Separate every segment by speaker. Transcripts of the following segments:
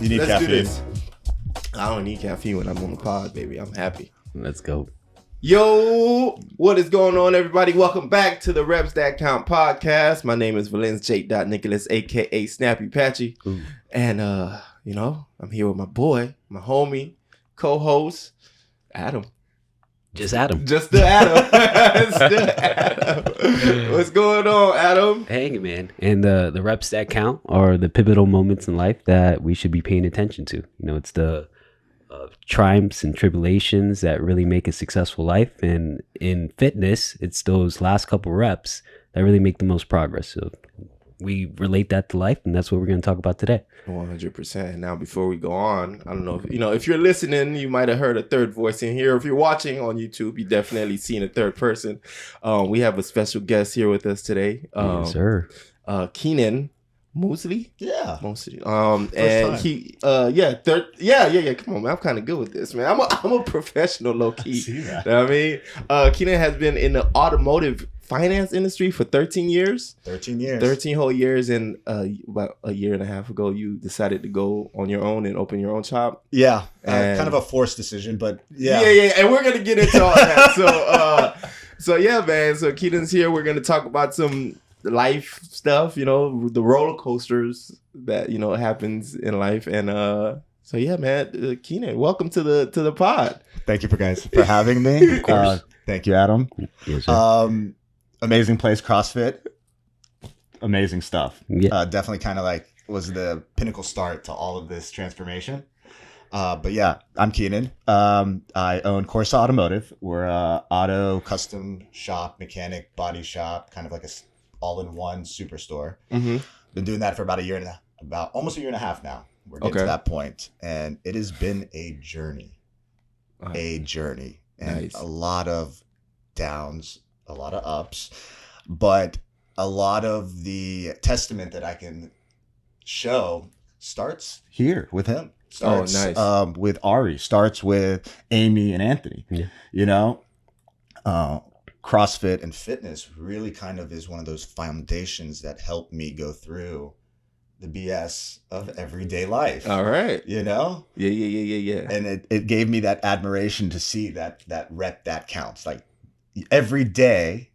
Speaker 1: You need
Speaker 2: Let's
Speaker 1: caffeine.
Speaker 2: do this. I don't need caffeine when I'm on the pod, baby. I'm happy.
Speaker 3: Let's go.
Speaker 2: Yo, what is going on, everybody? Welcome back to the Reps That Count podcast. My name is Valens J. Nicholas, aka Snappy Patchy.
Speaker 3: Ooh.
Speaker 2: And I'm here with my boy, my homie, co-host, Adam.
Speaker 3: Just Adam.
Speaker 2: Just the Adam. Still Adam. What's going on, Adam?
Speaker 3: Hey, man. And the reps that count are the pivotal moments in life that we should be paying attention to. You know, it's the triumphs and tribulations that really make a successful life. And in fitness, it's those last couple reps that really make the most progress. So we relate that to life, and that's what we're going to talk about today.
Speaker 2: 100%. Now, before we go on, I don't know if you're listening, you might have heard a third voice in here. If you're watching on YouTube, you definitely seen a third person. We have a special guest here with us today.
Speaker 3: Yes, sir.
Speaker 2: Keenan Mosley.
Speaker 1: Yeah.
Speaker 2: Mosley.
Speaker 1: First
Speaker 2: And
Speaker 1: time.
Speaker 2: he, yeah. Come on, man. I'm kind of good with this, man. I'm a professional, low key.
Speaker 1: I see that.
Speaker 2: You know what I mean? Keenan has been in the automotive finance industry for 13 years.
Speaker 1: 13 years.
Speaker 2: 13 whole years, and about a year and a half ago, you decided to go on your own and open your own shop.
Speaker 1: Yeah.
Speaker 2: And-
Speaker 1: Kind of a forced decision, but yeah.
Speaker 2: Yeah. And we're gonna get into all that. So yeah, man. So Keenan's here. We're gonna talk about some life stuff. The roller coasters that happens in life, and so yeah, man. Keenan, welcome to the pod.
Speaker 1: Thank you for having me.
Speaker 2: Of course.
Speaker 1: Thank you, Adam.
Speaker 3: Yes, sir.
Speaker 1: Amazing place, CrossFit. Amazing stuff.
Speaker 3: Yeah.
Speaker 1: Definitely kind of like was the pinnacle start to all of this transformation. But yeah, I'm Keenan. I own Corsa Automotive. We're a auto custom shop, mechanic, body shop, kind of like a all-in-one superstore.
Speaker 2: Mm-hmm.
Speaker 1: Been doing that for about almost a year and a half now. We're getting to that point, and it has been a journey, and
Speaker 2: Nice.
Speaker 1: a lot of downs, a lot of ups, but a lot of the testament that I can show starts here with him. Starts
Speaker 2: nice.
Speaker 1: With Ari, starts with Amy and Anthony.
Speaker 3: Yeah.
Speaker 1: CrossFit and fitness really kind of is one of those foundations that helped me go through the BS of everyday life.
Speaker 2: All right.
Speaker 1: Yeah.
Speaker 2: And
Speaker 1: it gave me that admiration to see that rep that counts. Like every day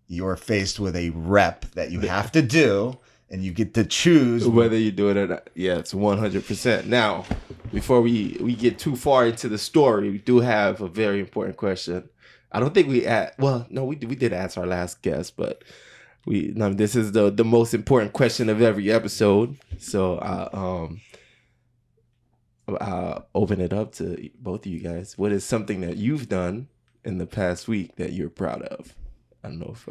Speaker 1: you're faced with a rep that you have to do, and you get to choose
Speaker 2: whether you do it or not. Yeah, it's 100%. Now, before we get too far into the story, we do have a very important question. I don't think we did ask our last guest, but this is the most important question of every episode. So I'll open it up to both of you guys. What is something that you've done in the past week that you're proud of? I don't know if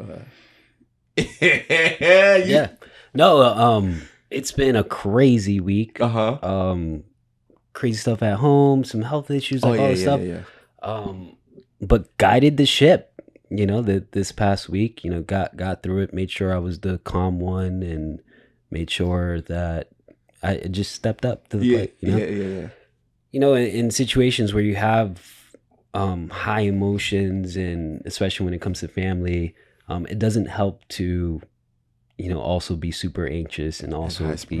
Speaker 3: Yeah. No, it's been a crazy week. Crazy stuff at home, some health issues, all this stuff. But guided the ship, this past week, got through it, made sure I was the calm one, and made sure that I just stepped up to the plate. In situations where you have high emotions, and especially when it comes to family, it doesn't help to also be super anxious and also be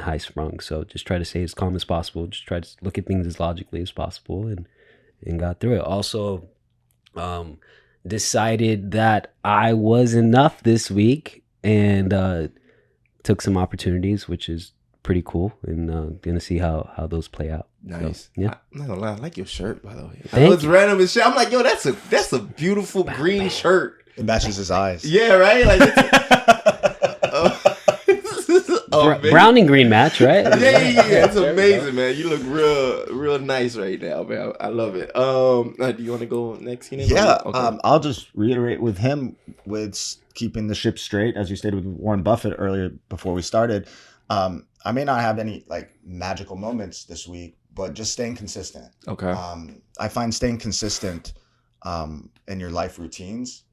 Speaker 3: high sprung. So just try to stay as calm as possible. Just try to look at things as logically as possible, and got through it. Also, decided that I was enough this week, and took some opportunities, which is pretty cool, and gonna see how those play out.
Speaker 2: Nice.
Speaker 3: So, yeah.
Speaker 2: I'm not gonna lie, I like your shirt, by the way. I
Speaker 3: Thank
Speaker 2: know it's
Speaker 3: you.
Speaker 2: random as shit. I'm like, yo, that's a beautiful green shirt.
Speaker 1: it matches his eyes.
Speaker 2: Yeah, right? Like it's
Speaker 3: Brown and green match, right?
Speaker 2: Yeah. It's amazing, man. You look real nice right now, man. I love it. Do you want to go next, Kenan?
Speaker 1: Yeah,
Speaker 2: Okay.
Speaker 1: I'll just reiterate with him with keeping the ship straight, as you stated with Warren Buffett earlier before we started. I may not have any like magical moments this week, but just staying consistent.
Speaker 2: Okay.
Speaker 1: I find staying consistent in your life routines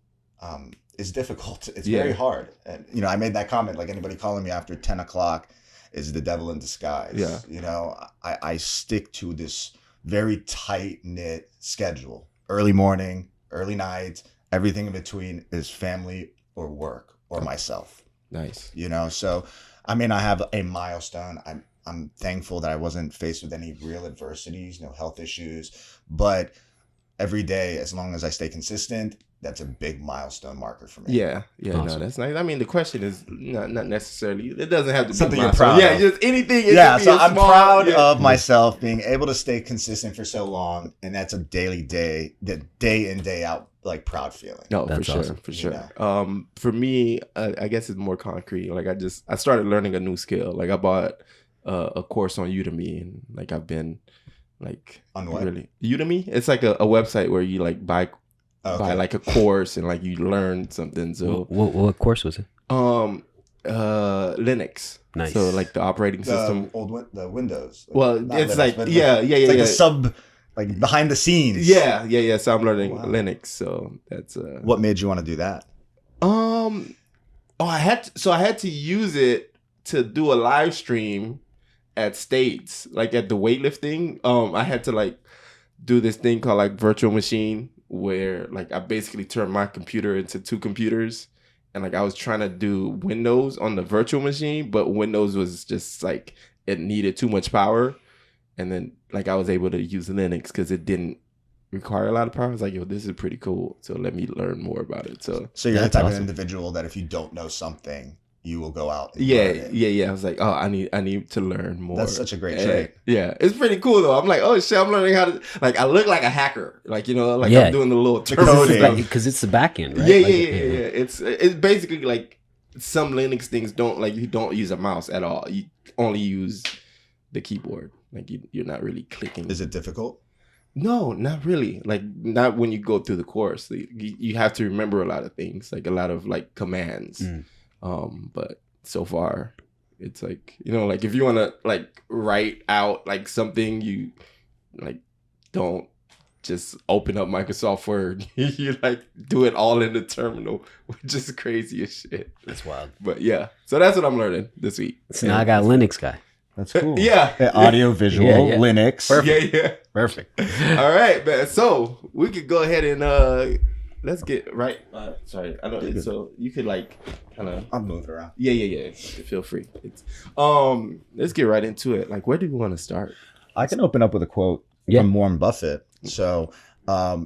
Speaker 1: is difficult. It's very hard. And, I made that comment, like anybody calling me after 10 o'clock is the devil in disguise.
Speaker 2: Yeah.
Speaker 1: I stick to this very tight knit schedule. Early morning, early nights, everything in between is family or work or myself.
Speaker 2: Nice.
Speaker 1: So I may not have a milestone. I'm thankful that I wasn't faced with any real adversities, no health issues. But every day, as long as I stay consistent, that's a big milestone marker for me.
Speaker 2: Yeah,
Speaker 3: Awesome.
Speaker 2: No, that's nice. I mean, the question is not necessarily. It doesn't have to be
Speaker 1: Something you're
Speaker 2: milestone.
Speaker 1: proud
Speaker 2: Yeah,
Speaker 1: of.
Speaker 2: just anything.
Speaker 1: Yeah, so I'm proud
Speaker 2: yeah.
Speaker 1: of myself being able to stay consistent for so long, and that's a day in, day out, like proud feeling.
Speaker 2: No,
Speaker 3: That's
Speaker 2: for sure,
Speaker 3: awesome.
Speaker 2: for sure.
Speaker 1: Yeah.
Speaker 2: For me, I guess it's more concrete. Like I started learning a new skill. Like I bought a course on Udemy, and like I've been like
Speaker 1: On what?
Speaker 2: really Udemy. It's like a website where you like buy like a course and like you learn something. So
Speaker 3: What course was it?
Speaker 2: Linux.
Speaker 3: Nice.
Speaker 2: So like the operating system.
Speaker 1: The Windows.
Speaker 2: Well,
Speaker 1: Not
Speaker 2: it's
Speaker 1: Linux,
Speaker 2: like
Speaker 1: but
Speaker 2: yeah.
Speaker 1: It's like like behind the scenes.
Speaker 2: Yeah. So I'm learning
Speaker 1: Wow.
Speaker 2: Linux. So that's
Speaker 1: What made you want to do that?
Speaker 2: I had to use it to do a live stream at States, like at the weightlifting. I had to like do this thing called like virtual machine, where like I basically turned my computer into two computers, and like I was trying to do Windows on the virtual machine, but Windows was just like it needed too much power, and then like I was able to use Linux because it didn't require a lot of power. I was like, yo, this is pretty cool. So let me learn more about it. So
Speaker 1: you're the
Speaker 3: That's
Speaker 1: type of
Speaker 3: awesome.
Speaker 1: individual that if you don't know something, you will go out. And
Speaker 2: yeah.
Speaker 1: learn it.
Speaker 2: I was like, oh, I need to learn more.
Speaker 1: That's such a great
Speaker 2: And,
Speaker 1: trait.
Speaker 2: yeah, it's pretty cool though. I'm like, oh shit, I'm learning how to like. I look like a hacker, like like
Speaker 3: Yeah.
Speaker 2: I'm doing the little
Speaker 1: The
Speaker 2: terminal
Speaker 1: coding.
Speaker 2: stuff.
Speaker 3: Because it's the back end, right?
Speaker 2: Yeah,
Speaker 3: Like,
Speaker 2: It's basically like some Linux things don't like you don't use a mouse at all. You only use the keyboard. Like you're not really clicking.
Speaker 1: Is it difficult?
Speaker 2: No, not really. Like not when you go through the course. You have to remember a lot of things, like a lot of like commands. But so far, it's like like if you want to like write out like something, you like don't just open up Microsoft Word. You like do it all in the terminal, which is crazy as shit.
Speaker 3: That's wild.
Speaker 2: But yeah, so that's what I'm learning this week.
Speaker 3: So now I got Linux guy.
Speaker 1: That's cool.
Speaker 2: Yeah.
Speaker 1: Audio, visual,
Speaker 3: Yeah.
Speaker 1: Linux.
Speaker 2: Yeah.
Speaker 3: Perfect.
Speaker 2: All right, man. So we could go ahead and let's get right. Sorry, I don't. So you could like kind of.
Speaker 1: I'll move it around.
Speaker 2: Yeah. Feel free. It's let's get right into it. Like, where do we want to start?
Speaker 1: I can open up with a quote from Warren Buffett. So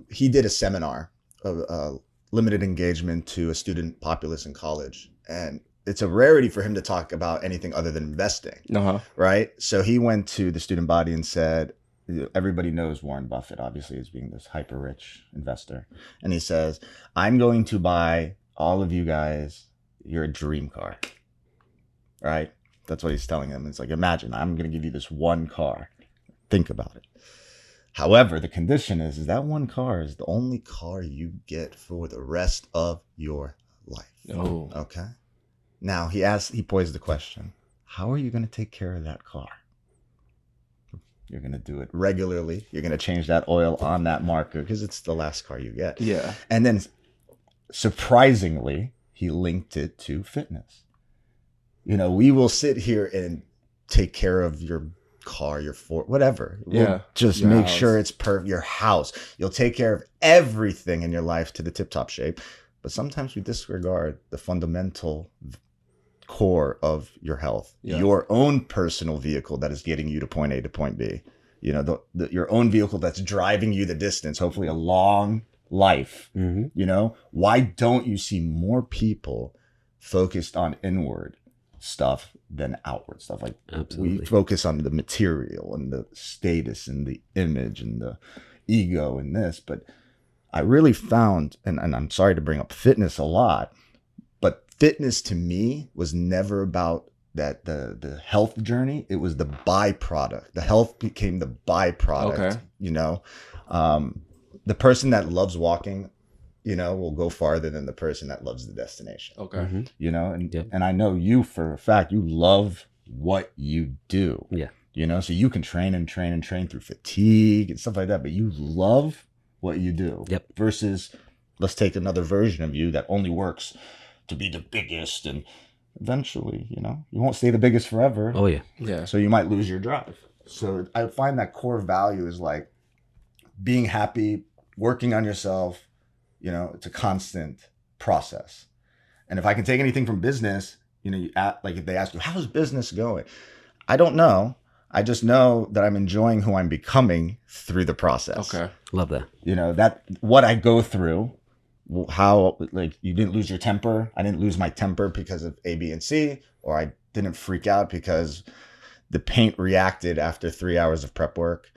Speaker 1: he did a seminar of limited engagement to a student populace in college, and it's a rarity for him to talk about anything other than investing. Right? So he went to the student body and said, everybody knows Warren Buffett, obviously, as being this hyper rich investor. And he says, I'm going to buy all of you guys your dream car. Right? That's what he's telling them. It's like, imagine, I'm going to give you this one car. Think about it. However, the condition is that one car is the only car you get for the rest of your life.
Speaker 2: Oh.
Speaker 1: Okay. Now he posed the question, how are you going to take care of that car? You're going to do it regularly. You're going to change that oil on that marker because it's the last car you get.
Speaker 2: Yeah.
Speaker 1: And then surprisingly, he linked it to fitness. We will sit here and take care of your car, your Ford, whatever. We'll just
Speaker 2: your
Speaker 1: make
Speaker 2: house.
Speaker 1: sure it's perfect. Your house. You'll take care of everything in your life to the tip-top shape. But sometimes we disregard the fundamental core of your health, your own personal vehicle that is getting you to point A to point B. Your own vehicle that's driving you the distance, hopefully a long life. Why don't you see more people focused on inward stuff than outward stuff? Like
Speaker 3: Absolutely.
Speaker 1: we focus on the material and the status and the image and the ego and this, but I really found, and I'm sorry to bring up fitness a lot, but fitness to me was never about that the health journey. It was the byproduct. The health became the byproduct.
Speaker 2: Okay.
Speaker 1: The person that loves walking, will go farther than the person that loves the destination.
Speaker 2: Okay.
Speaker 1: And I know you for a fact, you love what you do.
Speaker 3: Yeah.
Speaker 1: So you can train through fatigue and stuff like that, but you love what you do.
Speaker 3: Yep.
Speaker 1: Versus let's take another version of you that only works to be the biggest, and eventually, you won't stay the biggest forever.
Speaker 3: Oh yeah.
Speaker 2: Yeah.
Speaker 1: So you might lose your drive. So I find that core value is like being happy, working on yourself. It's a constant process. And if I can take anything from business, like if they ask you, how's business going? I don't know. I just know that I'm enjoying who I'm becoming through the process.
Speaker 2: Okay.
Speaker 3: Love that.
Speaker 1: You know, that what I go through, how, like, you didn't lose your temper. I didn't lose my temper because of A, B, and C, or I didn't freak out because the paint reacted after 3 hours of prep work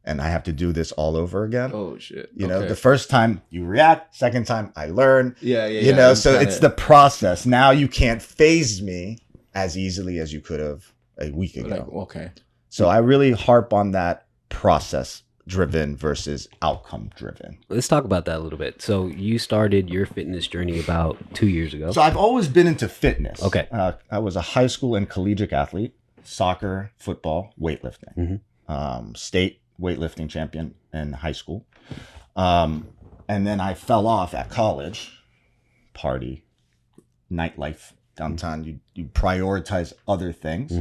Speaker 1: and I have to do this all over again.
Speaker 2: Oh, shit.
Speaker 1: You know, the first time you react, second time I learn.
Speaker 2: Yeah.
Speaker 1: You know, so it's the process. Now you can't phase me as easily as you could have a week ago.
Speaker 2: Like, okay.
Speaker 1: So I really harp on that process driven versus outcome driven.
Speaker 3: Let's talk about that a little bit. So you started your fitness journey about 2 years ago.
Speaker 1: So I've always been into fitness.
Speaker 3: Okay.
Speaker 1: I was a high school and collegiate athlete, soccer, football, weightlifting, state weightlifting champion in high school. And then I fell off at college, party, nightlife, downtown. You prioritize other things.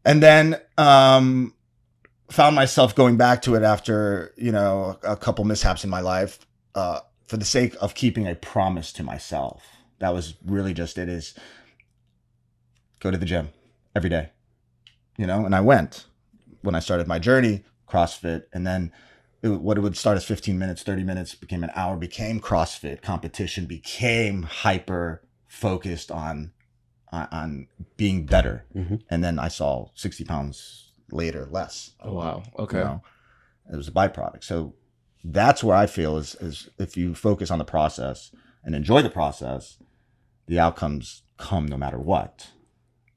Speaker 1: And then found myself going back to it after, you know, a couple mishaps in my life for the sake of keeping a promise to myself. That was really just it, is go to the gym every day, you know? And I went when I started my journey, CrossFit, and then what it would start as 15 minutes, 30 minutes, became an hour, became CrossFit competition, became hyper focused on being better. And then I saw 60 pounds later less.
Speaker 2: Oh, wow. Okay.
Speaker 1: You know, it was a byproduct. So that's where I feel is if you focus on the process and enjoy the process, the outcomes come no matter what,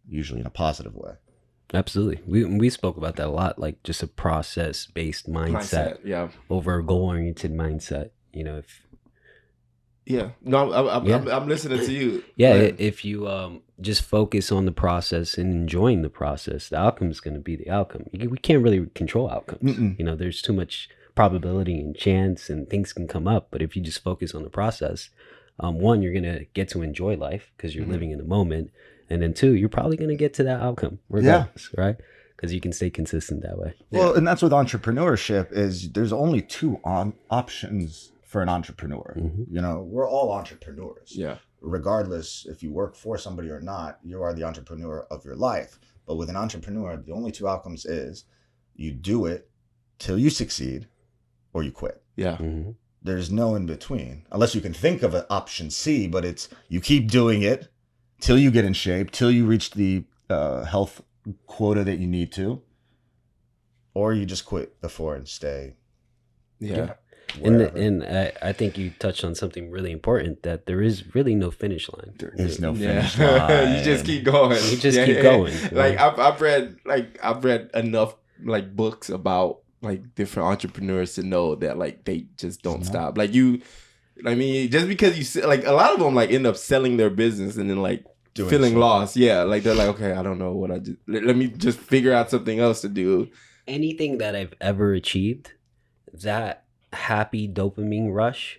Speaker 1: usually in a positive way.
Speaker 3: Absolutely. We spoke about that a lot, like just a process-based mindset
Speaker 2: yeah,
Speaker 3: over a goal-oriented mindset. You know, if
Speaker 2: yeah, no, I'm listening to you.
Speaker 3: Yeah, if you just focus on the process and enjoying the process, the outcome is going to be the outcome. We can't really control outcomes. You know, there's too much probability and chance, and things can come up. But if you just focus on the process, one, you're going to get to enjoy life because you're living in the moment. And then two, you're probably going to get to that outcome regardless, right? Because you can stay consistent that way.
Speaker 1: Well, and that's with entrepreneurship is there's only two options for an entrepreneur. You know, we're all entrepreneurs.
Speaker 2: Yeah.
Speaker 1: Regardless if you work for somebody or not, you are the entrepreneur of your life. But with an entrepreneur, the only two outcomes is you do it till you succeed or you quit.
Speaker 2: Yeah.
Speaker 1: There's no in between, unless you can think of an option C, but it's you keep doing it till you get in shape, till you reach the health quota that you need to, or you just quit before and stay.
Speaker 2: Yeah.
Speaker 3: And I think you touched on something really important, that there is really no finish line.
Speaker 1: There is no finish line.
Speaker 2: You just keep going.
Speaker 3: You just keep going.
Speaker 2: Like I've read enough like books about like different entrepreneurs to know that like they just don't stop. Like I mean, just because you like a lot of them like end up selling their business and then like feeling lost. Yeah, like they're like, okay, I don't know what I just let me just figure out something else to do.
Speaker 3: Anything that I've ever achieved, that happy dopamine rush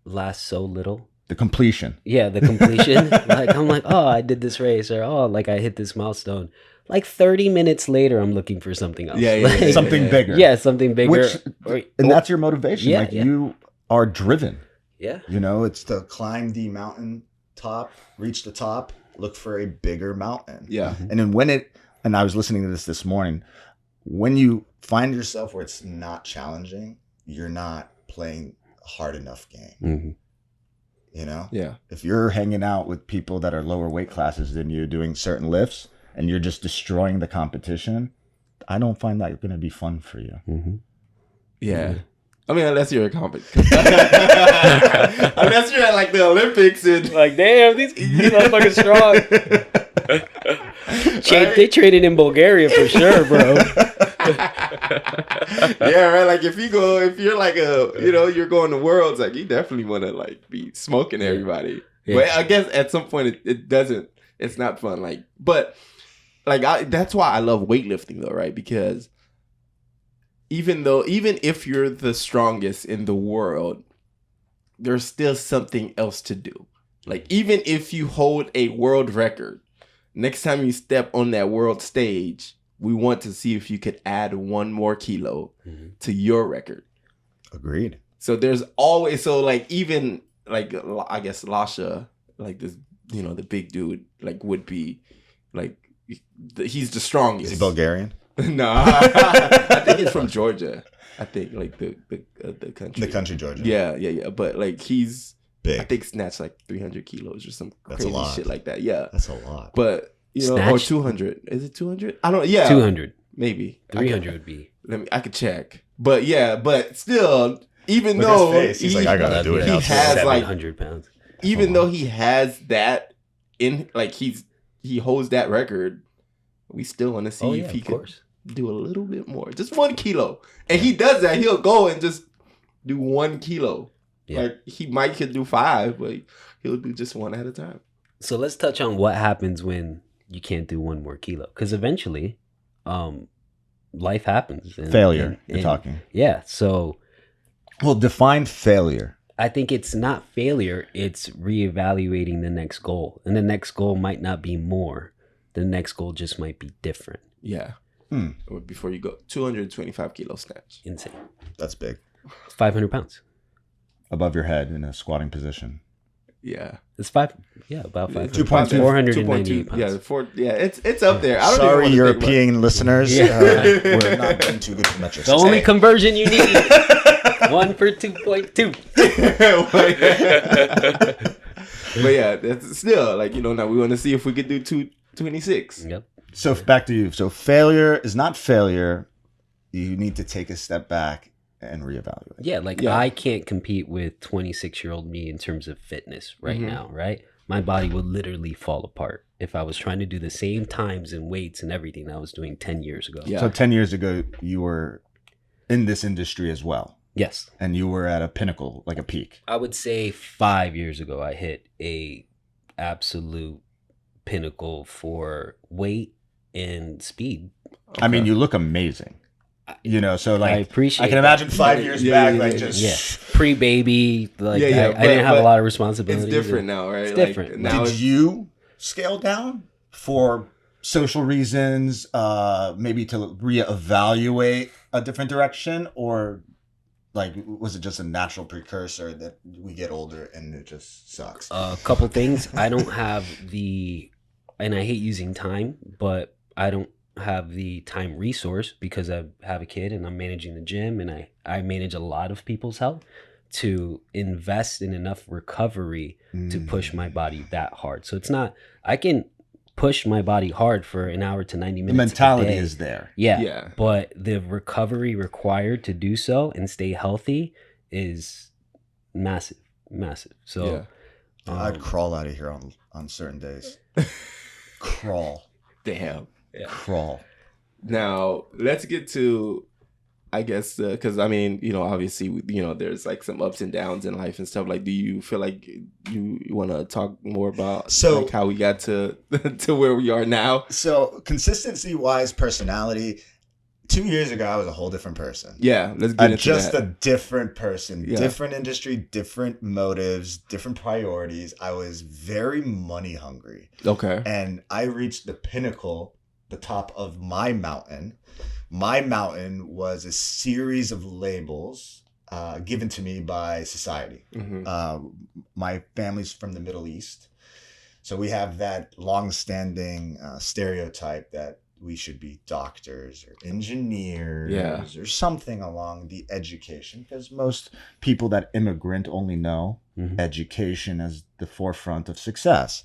Speaker 3: lasts so little.
Speaker 1: The completion.
Speaker 3: Yeah, the completion. Like I'm like, oh, I did this race, or oh, like I hit this milestone. Like 30 minutes later, I'm looking for something else.
Speaker 1: Yeah. Something bigger.
Speaker 3: Yeah, something bigger.
Speaker 1: And that's your motivation.
Speaker 3: Yeah,
Speaker 1: you are driven.
Speaker 3: Yeah.
Speaker 1: You know, it's to climb the mountain top, reach the top, look for a bigger mountain.
Speaker 2: Yeah.
Speaker 1: And then and I was listening to this morning, when you find yourself where it's not challenging, you're not playing a hard enough game. You know?
Speaker 2: Yeah.
Speaker 1: If you're hanging out with people that are lower weight classes than you doing certain lifts and you're just destroying the competition, I don't find that going to be fun for you.
Speaker 2: Yeah. I mean, unless you're a comic. Unless you're at like the Olympics and
Speaker 3: like, damn, these motherfuckers strong. They traded in Bulgaria for sure, bro.
Speaker 2: Yeah, right. Like if you're like you're going to Worlds, like you definitely want to like be smoking everybody. Yeah. But I guess at some point it's not fun. Like, but like that's why I love weightlifting though, right? Because even if you're the strongest in the world, there's still something else to do. Like even if you hold a world record, next time you step on that world stage, we want to see if you could add 1 more kilo to your record.
Speaker 1: Agreed.
Speaker 2: So there's always, like even like, I guess Lasha, like this, the big dude, like would be like he's the strongest.
Speaker 1: Is he Bulgarian?
Speaker 2: No, I think he's from Georgia. I think like the country.
Speaker 1: The country Georgia.
Speaker 2: Yeah. But like he's
Speaker 1: big.
Speaker 2: I think snatched like 300 kilos or some
Speaker 1: That's
Speaker 2: crazy shit like that. Yeah,
Speaker 1: that's a lot.
Speaker 2: But you know,
Speaker 3: Snatched?
Speaker 2: or 200. Is it 200? I don't. Yeah,
Speaker 3: 200.
Speaker 2: Maybe
Speaker 3: 300 would be.
Speaker 2: I could check. But yeah, but still, even
Speaker 1: Look
Speaker 2: though
Speaker 1: at his face. He's like, I gotta do it.
Speaker 2: He
Speaker 1: now.
Speaker 2: has like
Speaker 3: 700 pounds.
Speaker 2: Even though he has that in, like he holds that record, we still want to see if he could do a little bit more, just 1 kilo. And he does that. He'll go and just do 1 kilo. Yeah. Like he might could do 5, but he'll do just 1 at a time.
Speaker 3: So let's touch on what happens when you can't do 1 more kilo, because eventually, life happens.
Speaker 1: Failure. You're talking.
Speaker 3: Yeah. So,
Speaker 1: well, define failure.
Speaker 3: I think it's not failure. It's reevaluating the next goal, and the next goal might not be more. The next goal just might be different.
Speaker 2: Yeah. Before you go, 225 kilo snatch.
Speaker 3: Insane.
Speaker 1: That's big.
Speaker 3: 500 pounds
Speaker 1: above your head in a squatting position.
Speaker 2: Yeah,
Speaker 3: it's about 500.
Speaker 1: 498
Speaker 3: pounds.
Speaker 2: It's up there. I don't
Speaker 1: Sorry, European listeners. We're not doing too good for metrics.
Speaker 3: The only conversion you need. 1 for 2.2.
Speaker 2: But yeah, that's still like, you know, now we want to see if we could do 226.
Speaker 3: Yep.
Speaker 1: So back to you. So failure is not failure. You need to take a step back and reevaluate.
Speaker 3: Yeah, I can't compete with 26-year-old me in terms of fitness right now, right? My body would literally fall apart if I was trying to do the same times and weights and everything that I was doing 10 years ago.
Speaker 1: Yeah. So 10 years ago, you were in this industry as well.
Speaker 3: Yes.
Speaker 1: And you were at a pinnacle, like a peak.
Speaker 3: I would say 5 years ago, I hit a absolute pinnacle for weight and speed.
Speaker 1: Okay. I mean, you look amazing. You know, so like
Speaker 3: I appreciate.
Speaker 1: I can imagine 5 years back,
Speaker 3: pre-baby, I didn't have a lot of responsibilities.
Speaker 2: It's different now, right?
Speaker 3: It's different.
Speaker 1: Now did you scale down for social reasons? Maybe to reevaluate a different direction, or like was it just a natural precursor that we get older and it just sucks?
Speaker 3: A couple things. I don't have and I hate using time, but I don't have the time resource because I have a kid and I'm managing the gym and I manage a lot of people's health to invest in enough recovery to push my body that hard. So it's not, I can push my body hard for an hour to 90 minutes.
Speaker 1: The mentality is there.
Speaker 3: Yeah. But the recovery required to do so and stay healthy is massive. So
Speaker 1: I'd crawl out of here on certain days. Crawl.
Speaker 2: Damn.
Speaker 3: Yeah.
Speaker 1: Crawl.
Speaker 2: Now let's get to, I guess, because I mean, you know, obviously, you know, there's like some ups and downs in life and stuff. Like, do you feel like you want to talk more about like how we got to to where we are now?
Speaker 1: So consistency wise, personality. 2 years ago, I was a whole different person.
Speaker 2: Yeah, let's get into
Speaker 1: just
Speaker 2: that.
Speaker 1: a different person,
Speaker 2: Yeah.
Speaker 1: different industry, different motives, different priorities. I was very money hungry.
Speaker 2: Okay.
Speaker 1: And I reached the pinnacle, the top of my mountain. My mountain was a series of labels given to me by society.
Speaker 2: Mm-hmm.
Speaker 1: My family's from the Middle East. So we have that long-standing stereotype that we should be doctors or engineers or something along the education, because most people that immigrant only know education as the forefront of success.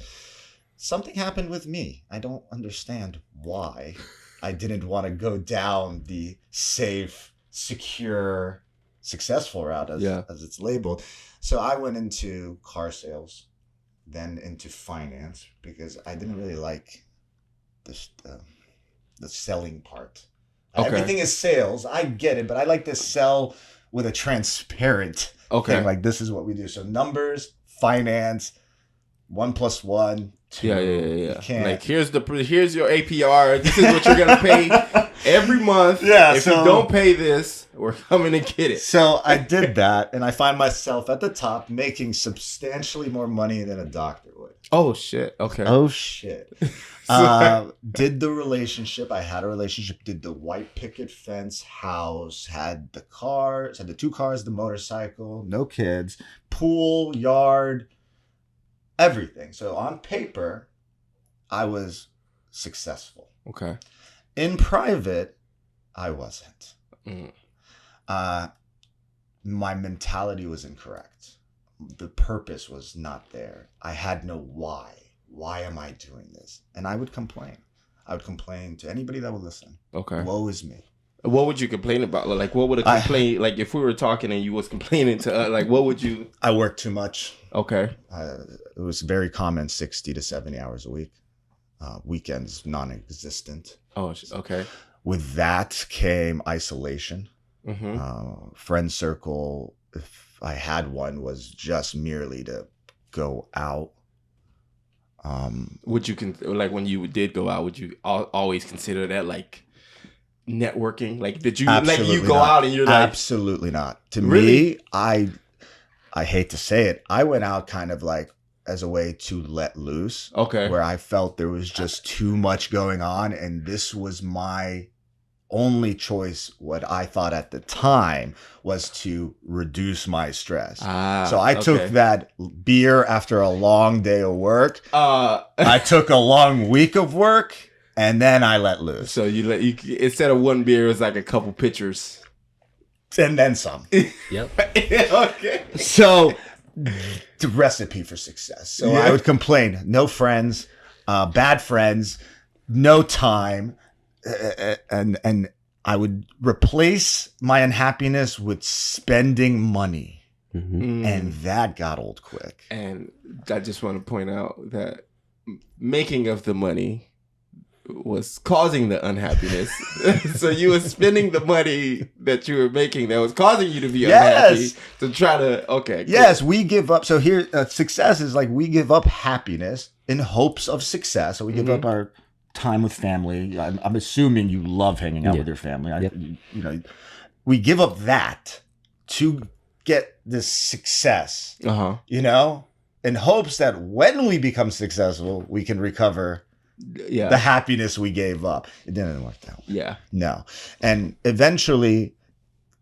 Speaker 1: Something happened with me. I don't understand why I didn't want to go down the safe, secure, successful route as it's labeled. So I went into car sales, then into finance, because I didn't really like this the selling part. Okay. Everything is sales. I get it, but I like to sell with a transparent thing. Like, this is what we do. So numbers, finance, 1 + 1, 2.
Speaker 2: Yeah. Like, here's your APR. This is what you're gonna pay every month.
Speaker 1: Yeah.
Speaker 2: If you don't pay this, we're coming to get it.
Speaker 1: So I did that, and I find myself at the top making substantially more money than a doctor would.
Speaker 2: Oh shit. Okay.
Speaker 1: Oh shit. Did the relationship. I had a relationship, did the white picket fence house, had the 2 cars, the motorcycle, no kids, pool, yard, everything. So on paper, I was successful.
Speaker 2: Okay.
Speaker 1: In private, I wasn't. My mentality was incorrect. The purpose was not there. I had no why. Why am I doing this? And I would complain. I would complain to anybody that would listen.
Speaker 2: Okay.
Speaker 1: Woe is me.
Speaker 2: What would you complain about? Like, what would a complaint, like if we were talking and you was complaining to like, what would you?
Speaker 1: I worked too much.
Speaker 2: Okay.
Speaker 1: It was very common, 60 to 70 hours a week. Weekends non-existent.
Speaker 2: Oh, okay.
Speaker 1: With that came isolation. Friend circle, if I had one, was just merely to go out.
Speaker 2: Would you like when you did go out? Would you always consider that like networking? Like, did you like you go out and you're like
Speaker 1: absolutely not? To
Speaker 2: really?
Speaker 1: me, I hate to say it, I went out kind of like as a way to let loose.
Speaker 2: Okay.
Speaker 1: Where I felt there was just too much going on, and this was my only choice. What I thought at the time was to reduce my stress. So I took that beer after a long day of work. I took a long week of work, and then I let loose.
Speaker 2: So you instead of one beer, it was like a couple pitchers,
Speaker 1: and then some.
Speaker 3: Yep.
Speaker 2: Okay.
Speaker 1: So the recipe for success. So I would complain: no friends, bad friends, no time. And I would replace my unhappiness with spending money. And that got old quick.
Speaker 2: And I just want to point out that making of the money was causing the unhappiness. So you were spending the money that you were making that was causing you to be unhappy to try to, okay. Cool.
Speaker 1: Yes, we give up. So here, success is like we give up happiness in hopes of success. So we give up our time with family. I'm assuming you love hanging out with your family. You know, we give up that to get this success. You know, in hopes that when we become successful, we can recover the happiness we gave up. It didn't work out. No. And eventually,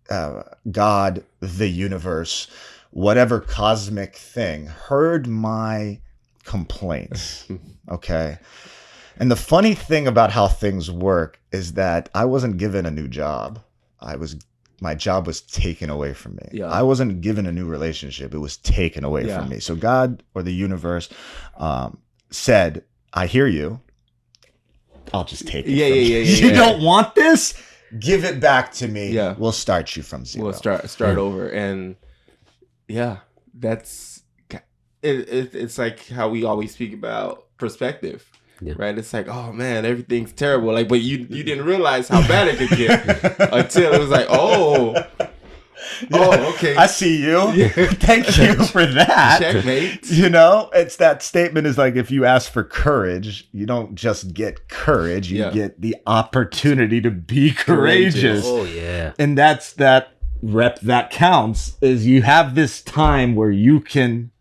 Speaker 1: God, the universe, whatever cosmic thing, heard my complaints. Okay. And the funny thing about how things work is that I wasn't given a new job. My job was taken away from me. I wasn't given a new relationship. It was taken away from me. So God or the universe said, I hear you. I'll just take it. You don't want this? Give it back to me. We'll start you from zero.
Speaker 2: We'll start over. And that's it's like how we always speak about perspective. Right, it's like, oh man, everything's terrible. Like, but you didn't realize how bad it could get until it was like, okay,
Speaker 1: I see you. Thank you for that.
Speaker 2: Checkmate.
Speaker 1: You know, it's that statement is like, if you ask for courage, you don't just get courage, you get the opportunity to be courageous.
Speaker 3: Oh yeah,
Speaker 1: and that's that rep that counts. Is you have this time where you can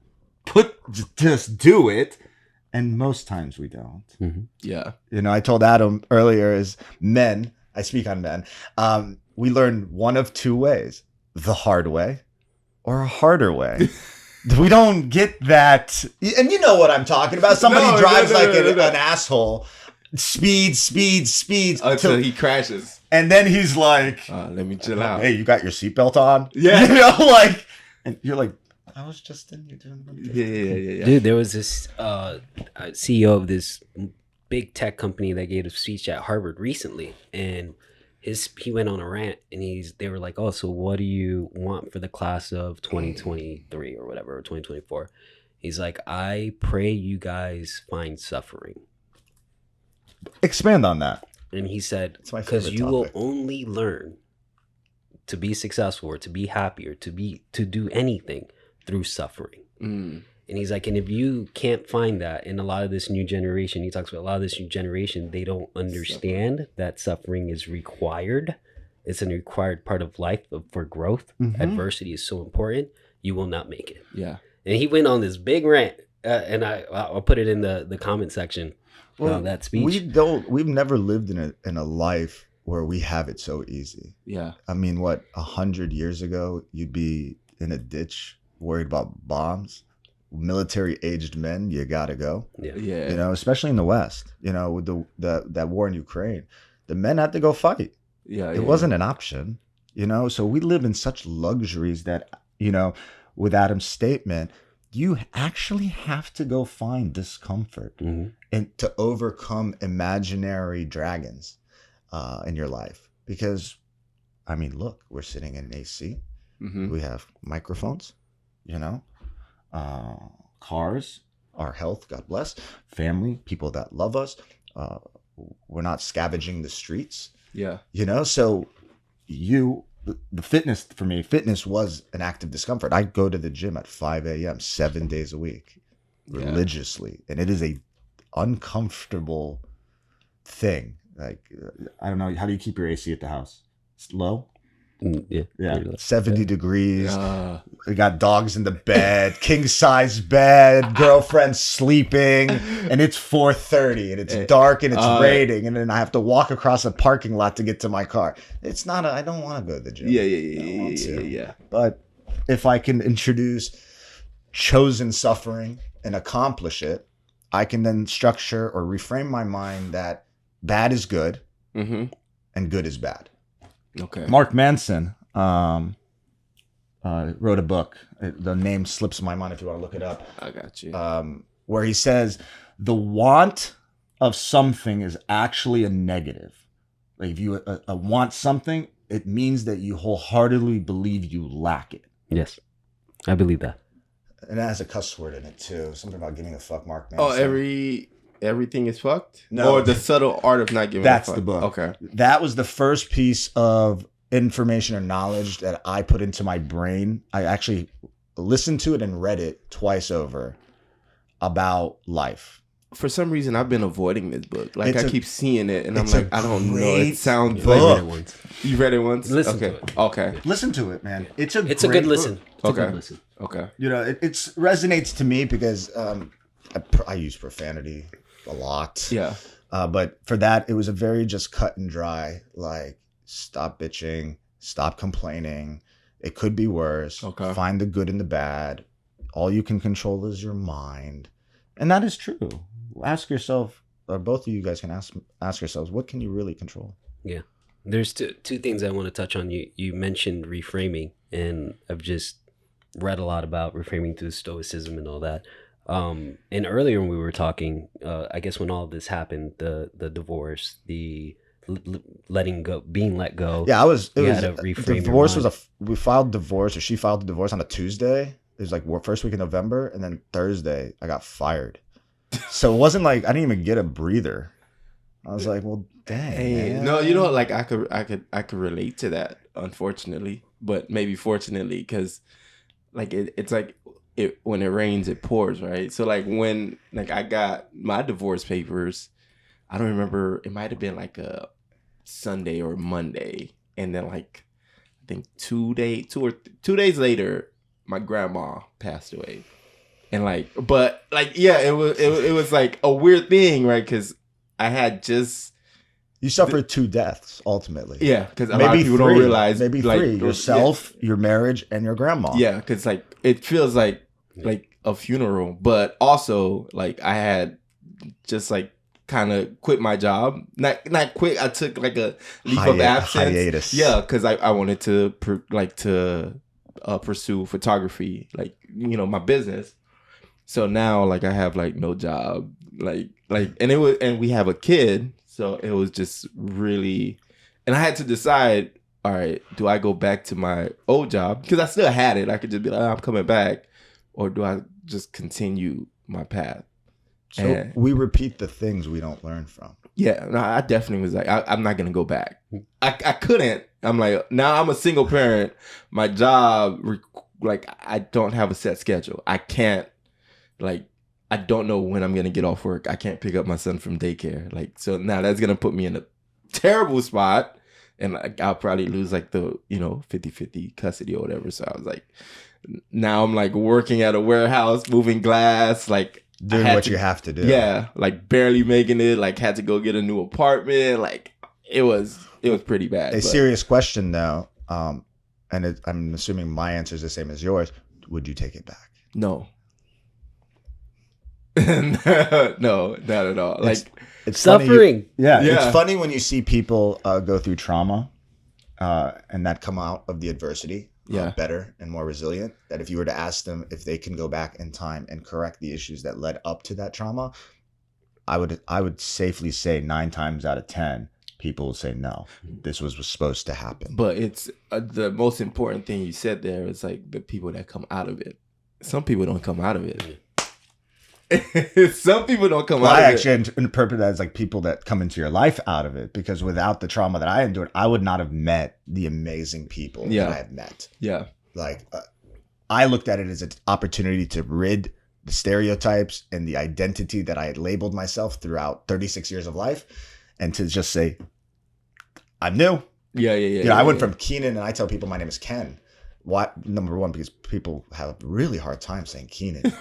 Speaker 1: just do it. And most times we don't.
Speaker 2: Yeah.
Speaker 1: You know, I told Adam earlier is men, I speak on men, we learn one of two ways, the hard way or a harder way. We don't get that. And you know what I'm talking about. Somebody drives an asshole, speeds.
Speaker 2: Until he crashes.
Speaker 1: And then he's like,
Speaker 2: let me chill out.
Speaker 1: Hey, you got your seatbelt on?
Speaker 2: Yeah.
Speaker 1: You know, like, and you're like, I was just in here doing something.
Speaker 2: Yeah.
Speaker 3: Dude, there was this CEO of this big tech company that gave a speech at Harvard recently, and he went on a rant, and they were like, oh, so what do you want for the class of 2023 or whatever, or 2024? He's like, I pray you guys find suffering.
Speaker 1: Expand on that.
Speaker 3: And he said, because you will only learn to be successful or to be happy or to do anything through suffering. And he's like, and if you can't find that in a lot of this new generation, he talks about a lot of this new generation, they don't understand that suffering is required. It's a required part of life for growth. Adversity is so important. You will not make it.
Speaker 2: Yeah.
Speaker 3: And he went on this big rant, and I'll put it in the comment section. That speech.
Speaker 1: We've never lived in a life where we have it so easy.
Speaker 2: Yeah.
Speaker 1: I mean, 100 years ago, you'd be in a ditch worried about bombs. military aged men, you gotta go.
Speaker 3: Yeah.
Speaker 1: You know, especially in the West. You know, with that war in Ukraine, the men had to go fight.
Speaker 2: Yeah,
Speaker 1: It wasn't an option. You know, so we live in such luxuries that, you know, with Adam's statement, you actually have to go find discomfort and to overcome imaginary dragons in your life. Because, I mean, look, we're sitting in an AC. We have microphones, you know, cars, our health, God bless, family, people that love us. We're not scavenging the streets.
Speaker 2: Yeah.
Speaker 1: You know, so the fitness for me, fitness was an act of discomfort. I go to the gym at 5 a.m. 7 days a week religiously. And it is a uncomfortable thing. Like, I don't know. How do you keep your AC at the house? It's low? Yeah. 70 degrees. We got dogs in the bed, king size bed, girlfriend sleeping, and it's 4:30 and it's dark and it's raining, and then I have to walk across a parking lot to get to my car. It's not I don't want to go to the gym.
Speaker 2: Yeah.
Speaker 1: But if I can introduce chosen suffering and accomplish it, I can then structure or reframe my mind that bad is good and good is bad.
Speaker 2: Okay.
Speaker 1: Mark Manson wrote a book. The name slips my mind if you want to look it up.
Speaker 2: I got you.
Speaker 1: Where he says the want of something is actually a negative. Like if you want something, it means that you wholeheartedly believe you lack it.
Speaker 3: Yes, I believe that.
Speaker 1: And that has a cuss word in it too. Something about giving a fuck, Mark Manson.
Speaker 2: Oh, everything is fucked?
Speaker 1: No.
Speaker 2: Or the subtle art of not giving a fuck?
Speaker 1: That's the book.
Speaker 2: Okay.
Speaker 1: That was the first piece of information or knowledge that I put into my brain. I actually listened to it and read it twice over about life.
Speaker 2: For some reason, I've been avoiding this book. Like, I keep seeing it, and I'm
Speaker 1: it's
Speaker 2: like,
Speaker 1: a
Speaker 2: I don't know.
Speaker 1: great
Speaker 2: It sounds
Speaker 1: book.
Speaker 3: I
Speaker 2: like...
Speaker 3: read it once.
Speaker 2: You read it once?
Speaker 3: Listen
Speaker 2: okay.
Speaker 3: to it.
Speaker 2: Okay.
Speaker 1: Listen to it, man. It's a
Speaker 3: It's
Speaker 1: great
Speaker 3: a good
Speaker 1: book.
Speaker 3: listen. It's
Speaker 2: Okay.
Speaker 3: a good listen.
Speaker 2: Okay.
Speaker 1: You know, it resonates to me because I use profanity a lot.
Speaker 2: Yeah.
Speaker 1: But for that, it was a very just cut and dry, like, stop bitching, stop complaining. It could be worse.
Speaker 2: Okay.
Speaker 1: Find the good and the bad. All you can control is your mind. And that is true. Ask yourself, or both of you guys can ask yourselves, what can you really control?
Speaker 3: Yeah. There's two things I want to touch on. You mentioned reframing, and I've just read a lot about reframing through stoicism and all that. And earlier when we were talking, I guess when all of this happened, the divorce, the letting go, being let go.
Speaker 1: Yeah, we filed divorce, or she filed the divorce on a Tuesday. It was like first week in November, and then Thursday I got fired. So it wasn't like I didn't even get a breather. I was like, well, dang. Man.
Speaker 2: No, you know, like I could relate to that, unfortunately, but maybe fortunately, because like it's like when it rains, it pours, right? So like when like I got my divorce papers, I don't remember. It might have been like a Sunday or Monday, and then like I think 2 days later, my grandma passed away. And like, but like, yeah, it was like a weird thing, right? Because I had just
Speaker 1: you suffered 2 deaths ultimately.
Speaker 2: Yeah, because a lot of people don't realize
Speaker 1: maybe
Speaker 2: like,
Speaker 1: 3: yourself, your marriage, and your grandma.
Speaker 2: Yeah, because like it feels like a funeral, but also like I had just like kind of quit my job. Not quit. I took like a leave of absence.
Speaker 1: Hiatus.
Speaker 2: Yeah, because I wanted to pursue photography, like, you know, my business. So now like I have like no job, like and we have a kid, so it was just really, and I had to decide, all right, do I go back to my old job because I still had it? I could just be like, I'm coming back, or do I just continue my path?
Speaker 1: So we repeat the things we don't learn from.
Speaker 2: Yeah, no, I definitely was like, I'm not gonna go back. I couldn't. I'm like, now I'm a single parent. My job, like, I don't have a set schedule. I can't. Like, I don't know when I'm going to get off work. I can't pick up my son from daycare. Like, so now that's going to put me in a terrible spot. And like, I'll probably lose like the, 50-50 custody or whatever. So I was like, now I'm like working at a warehouse, moving glass, like
Speaker 1: doing what you have to do.
Speaker 2: Yeah. Like barely making it, like had to go get a new apartment. Like it was pretty bad.
Speaker 1: Serious question though. And I'm assuming my answer is the same as yours. Would you take it back?
Speaker 2: No. No, not at all. Like
Speaker 1: it's
Speaker 3: suffering.
Speaker 1: Funny, it's funny when you see people go through trauma and that come out of the adversity better and more resilient. That if you were to ask them if they can go back in time and correct the issues that led up to that trauma, I would safely say 9 times out of 10 people would say no. This was supposed to happen.
Speaker 2: But it's the most important thing you said there is like the people that come out of it. Some people don't come out of it. Some people don't come out of it.
Speaker 1: I actually interpret that as like people that come into your life out of it, because without the trauma that I endured, I would not have met the amazing people that I have met.
Speaker 2: Yeah.
Speaker 1: Like I looked at it as an opportunity to rid the stereotypes and the identity that I had labeled myself throughout 36 years of life, and to just say, I'm new. I went from Kenan, and I tell people my name is Ken. What? Number one, because people have a really hard time saying Kenan.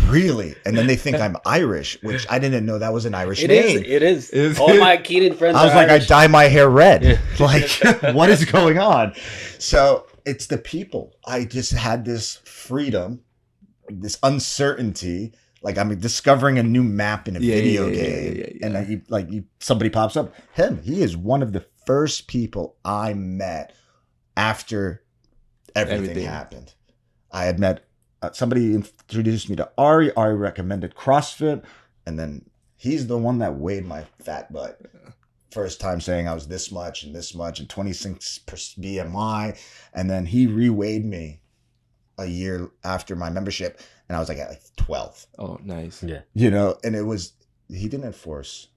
Speaker 1: Really? And then they think I'm Irish, which I didn't know that was an Irish name.
Speaker 3: It is. All my Kenan friends
Speaker 1: I was
Speaker 3: are
Speaker 1: like,
Speaker 3: Irish.
Speaker 1: I dye my hair red. Like, what is going on? So it's the people. I just had this freedom, this uncertainty. Like I'm discovering a new map in a video game. And somebody pops up. He is one of the first people I met after everything happened. I had met somebody introduced me to Ari. Ari recommended CrossFit, and then he's the one that weighed my fat butt. First time saying I was this much and 26 BMI, and then he reweighed me a year after my membership, and I was at like 12.
Speaker 2: Oh, nice.
Speaker 3: Yeah.
Speaker 1: And he didn't enforce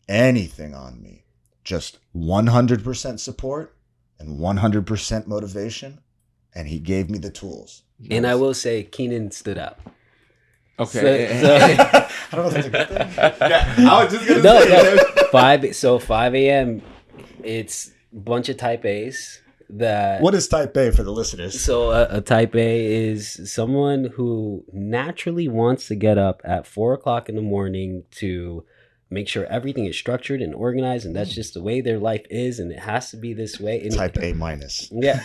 Speaker 1: anything on me. Just 100% support and 100% motivation, and he gave me the tools.
Speaker 3: Nice. And I will say, Kenan stood out.
Speaker 2: Okay.
Speaker 3: So,
Speaker 1: I don't know if that's a good thing.
Speaker 2: I was just gonna say
Speaker 3: 5 a.m. It's a bunch of type A's.
Speaker 1: What is type A for the listeners?
Speaker 3: So a type A is someone who naturally wants to get up at 4 o'clock in the morning to make sure everything is structured and organized, and that's just the way their life is, and it has to be this way. And
Speaker 1: type A minus.
Speaker 3: Yeah.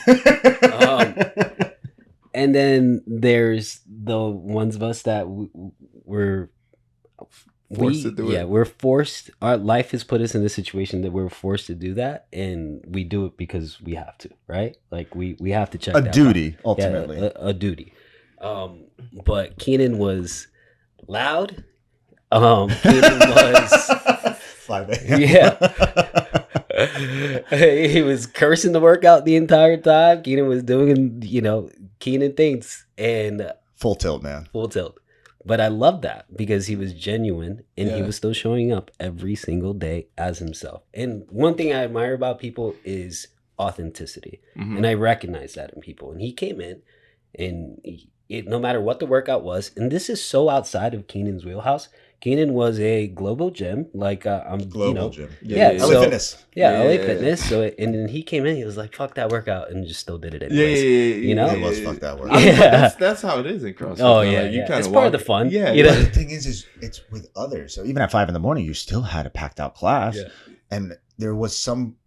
Speaker 3: And then there's the ones of us that we're
Speaker 2: forced to do it.
Speaker 3: Yeah, we're forced. Our life has put us in a situation that we're forced to do that, and we do it because we have to, right? Like we have to check
Speaker 1: a duty, ultimately.
Speaker 3: Yeah, a duty. But Kenan was loud. Kenan was
Speaker 1: 5 a.m.
Speaker 3: Yeah. He was cursing the workout the entire time. Kenan was doing, Kenan things, and
Speaker 1: full tilt, man.
Speaker 3: Full tilt. But I love that because he was genuine, and he was still showing up every single day as himself. And one thing I admire about people is authenticity. Mm-hmm. And I recognize that in people. And he came in, and no matter what the workout was, and this is so outside of Kenan's wheelhouse. Kenan was a global gym, global
Speaker 1: gym.
Speaker 3: LA
Speaker 1: Fitness.
Speaker 3: LA Fitness. So, and then he came in, he was like, "Fuck that workout," and just still did it anyways.
Speaker 1: It was fuck that workout.
Speaker 2: That's how it is in CrossFit.
Speaker 3: Oh yeah, it's part of the fun.
Speaker 1: Yeah, But the thing is it's with others. So even at 5 a.m, you still had a packed out class, and there was some.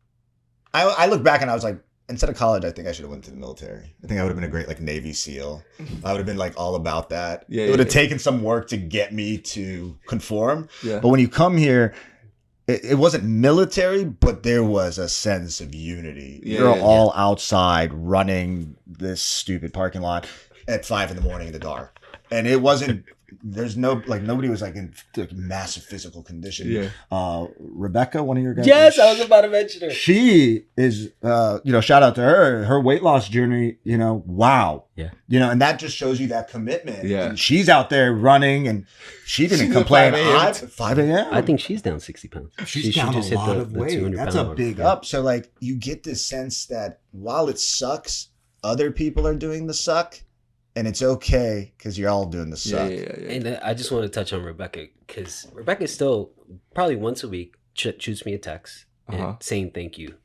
Speaker 1: I look back and I was like, instead of college, I think I should have went to the military. I think I would have been a great Navy SEAL. I would have been all about that. It would have taken some work to get me to conform. Yeah. But when you come here, it wasn't military, but there was a sense of unity. You're all outside running this stupid parking lot at 5 a.m. in the dark. And it wasn't, there's no, nobody was in massive physical condition. Yeah. Rebecca, one of your guys.
Speaker 3: Yes, I was about to mention her.
Speaker 1: She is, shout out to her weight loss journey, wow.
Speaker 3: Yeah.
Speaker 1: And that just shows you that commitment.
Speaker 2: Yeah.
Speaker 1: And she's out there running, and she didn't complain. 5 a.m.
Speaker 3: I think she's down 60 pounds.
Speaker 1: She's down a lot of weight. That's a big up. So you get this sense that while it sucks, other people are doing the suck. And it's okay because you're all doing the suck.
Speaker 2: Yeah.
Speaker 3: And I just want to touch on Rebecca, because Rebecca still probably once a week shoots me a text and saying thank you,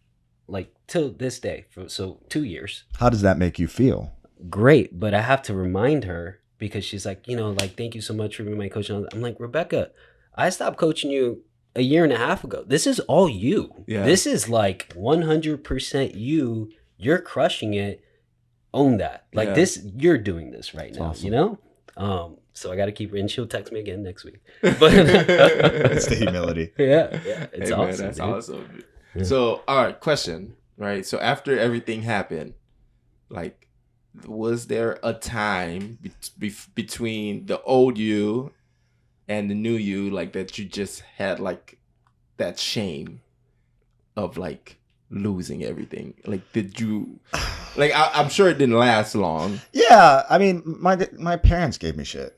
Speaker 3: till this day. So 2 years.
Speaker 1: How does that make you feel?
Speaker 3: Great, but I have to remind her because she's like, thank you so much for being my coach. I'm like, Rebecca, I stopped coaching you a year and a half ago. This is all you. Yeah. This is 100% you. You're crushing it. Own that. This, you're doing this right now,
Speaker 1: awesome.
Speaker 3: So I got to keep her, and she'll text me again next week. But
Speaker 1: it's the humility.
Speaker 3: Yeah, it's
Speaker 2: hey,
Speaker 3: awesome.
Speaker 2: Man, that's
Speaker 3: dude.
Speaker 2: awesome.
Speaker 3: Yeah.
Speaker 2: So, all right, question. Right. So after everything happened, like, was there a time between the old you and the new you, like that you just had like that shame of like losing everything? Like, did you? Like, I'm sure it didn't last long.
Speaker 1: Yeah, I mean, my parents gave me shit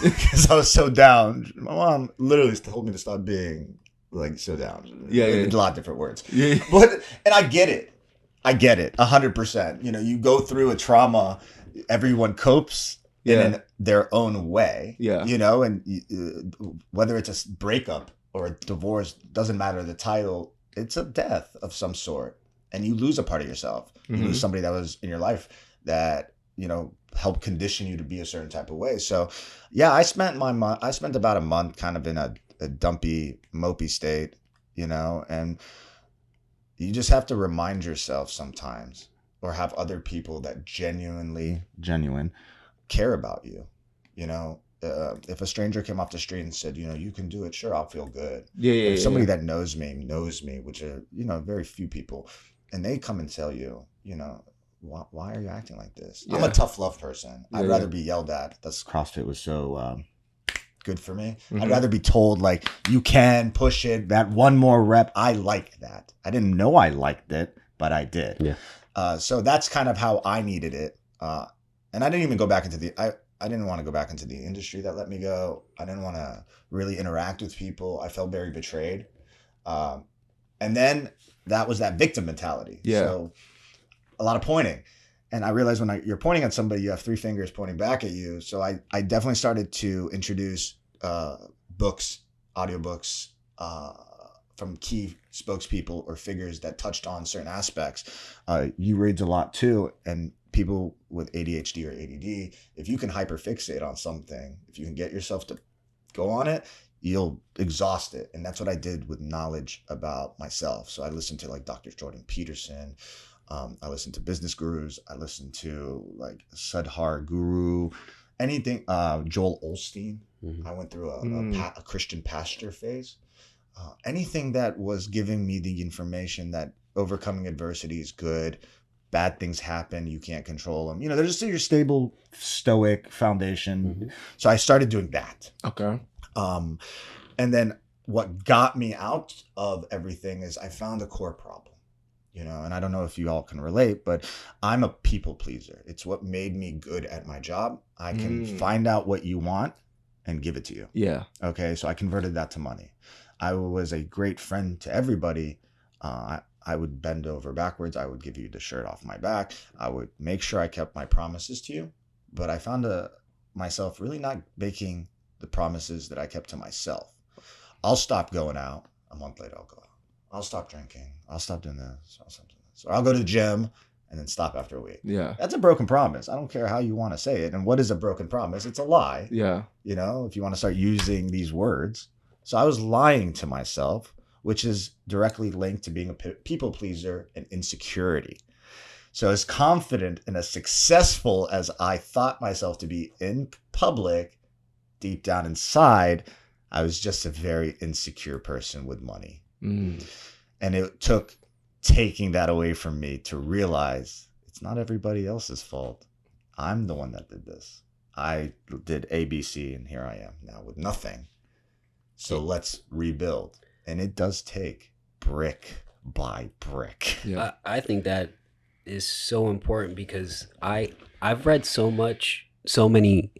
Speaker 1: because I was so down. My mom literally told me to stop being like so down.
Speaker 2: Yeah,
Speaker 1: a lot of different words.
Speaker 2: Yeah,
Speaker 1: and I get it. 100%. You know, you go through a trauma. Everyone copes in their own way.
Speaker 2: Yeah,
Speaker 1: you know, and whether it's a breakup or a divorce, doesn't matter the title. It's a death of some sort. And you lose a part of yourself. You lose somebody that was in your life that, you know, helped condition you to be a certain type of way. So, yeah, I spent about a month kind of in a dumpy, mopey state, you know, and you just have to remind yourself sometimes, or have other people that genuine care about you. You know, if a stranger came off the street and said, you know, you can do it, sure, I'll feel good. If somebody that knows me, which are, you know, very few people, and they come and tell you, you know, why are you acting like this? I'm a tough love person. I'd rather be yelled at. That's CrossFit was so good for me. I'd rather be told, like, you can push it, that one more rep. I like that. I didn't know I liked it, but I did.
Speaker 3: Yeah.
Speaker 1: So that's kind of how I needed it. And I didn't even go back into I didn't want to go back into the industry that let me go. I didn't want to really interact with people. I felt very betrayed. And then that was that victim mentality.
Speaker 2: Yeah.
Speaker 1: So a lot of pointing. And I realized when you're pointing at somebody, you have three fingers pointing back at you. So I definitely started to introduce books, audiobooks, from key spokespeople or figures that touched on certain aspects. You reads a lot too. And people with ADHD or ADD, if you can hyperfixate on something, if you can get yourself to go on it, you'll exhaust it. And that's what I did with knowledge about myself. So I listened to like Dr. Jordan Peterson. I listened to business gurus. I listened to like Sadhar Guru, anything, Joel Osteen. I went through a Christian pastor phase. Anything that was giving me the information that overcoming adversity is good. Bad things happen. You can't control them. You know, there's just your stable, stoic foundation. So I started doing that.
Speaker 2: Okay.
Speaker 1: And then what got me out of everything is I found a core problem, you know, and I don't know if you all can relate, but I'm a people pleaser. It's what made me good at my job. I can find out what you want and give it to you.
Speaker 2: Yeah.
Speaker 1: Okay. So I converted that to money. I was a great friend to everybody. I would bend over backwards. I would give you the shirt off my back. I would make sure I kept my promises to you. But I found myself really not making the promises that I kept to myself. I'll stop going out. A month later, I'll go out. I'll stop drinking. I'll stop doing this. I'll stop doing this. Or I'll go to the gym and then stop after a week.
Speaker 2: Yeah.
Speaker 1: That's a broken promise. I don't care how you want to say it. And what is a broken promise? It's a lie.
Speaker 2: Yeah.
Speaker 1: You know, if you want to start using these words. So I was lying to myself, which is directly linked to being a people pleaser and insecurity. So as confident and as successful as I thought myself to be in public, deep down inside, I was just a very insecure person with money. And it took taking that away from me to realize it's not everybody else's fault. I'm the one that did this. I did ABC and here I am now with nothing. So let's rebuild. And it does take brick by brick.
Speaker 3: Yeah. I think that is so important because I've read so many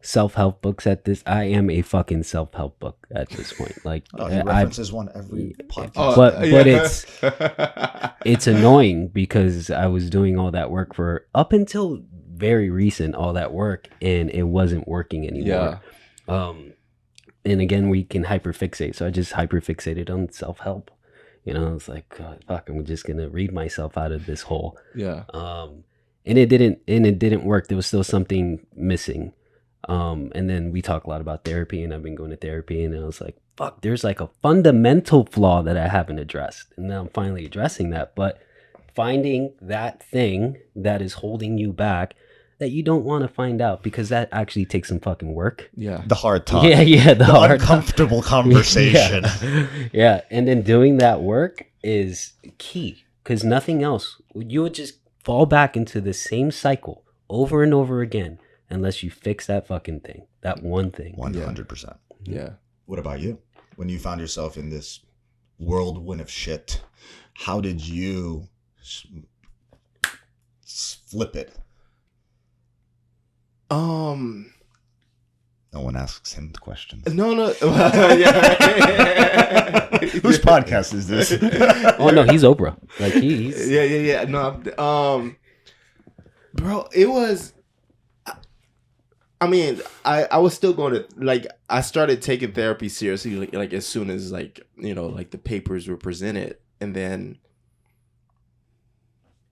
Speaker 3: self-help books at this. I am a fucking self-help book at this point. Like
Speaker 1: he references one every podcast.
Speaker 3: But it's annoying because I was doing all that work for up until very recent, all that work, and it wasn't working anymore. Yeah. And again, we can hyperfixate. So I just hyperfixated on self-help. You know, it's like, God, fuck, I'm just gonna read myself out of this hole.
Speaker 2: Yeah.
Speaker 3: And it didn't work. There was still something missing. And then we talk a lot about therapy, and I've been going to therapy, and I was like, fuck, there's like a fundamental flaw that I haven't addressed. And now I'm finally addressing that. But finding that thing that is holding you back, that you don't want to find out, because that actually takes some fucking work.
Speaker 2: Yeah.
Speaker 1: The hard talk.
Speaker 3: Yeah, the hard
Speaker 1: uncomfortable conversation.
Speaker 3: Yeah, and then doing that work is key, because nothing else. You would just fall back into the same cycle over and over again unless you fix that fucking thing, that one thing.
Speaker 1: 100%.
Speaker 2: Yeah.
Speaker 1: What about you? When you found yourself in this whirlwind of shit, how did you flip it?
Speaker 2: No
Speaker 1: one asks him the questions.
Speaker 2: No.
Speaker 1: Whose podcast is this?
Speaker 3: Oh no, he's Oprah. Like he's
Speaker 2: yeah. No, bro, it was. I mean, I was still going to, like, I started taking therapy seriously, like as soon as, like, you know, like the papers were presented. And then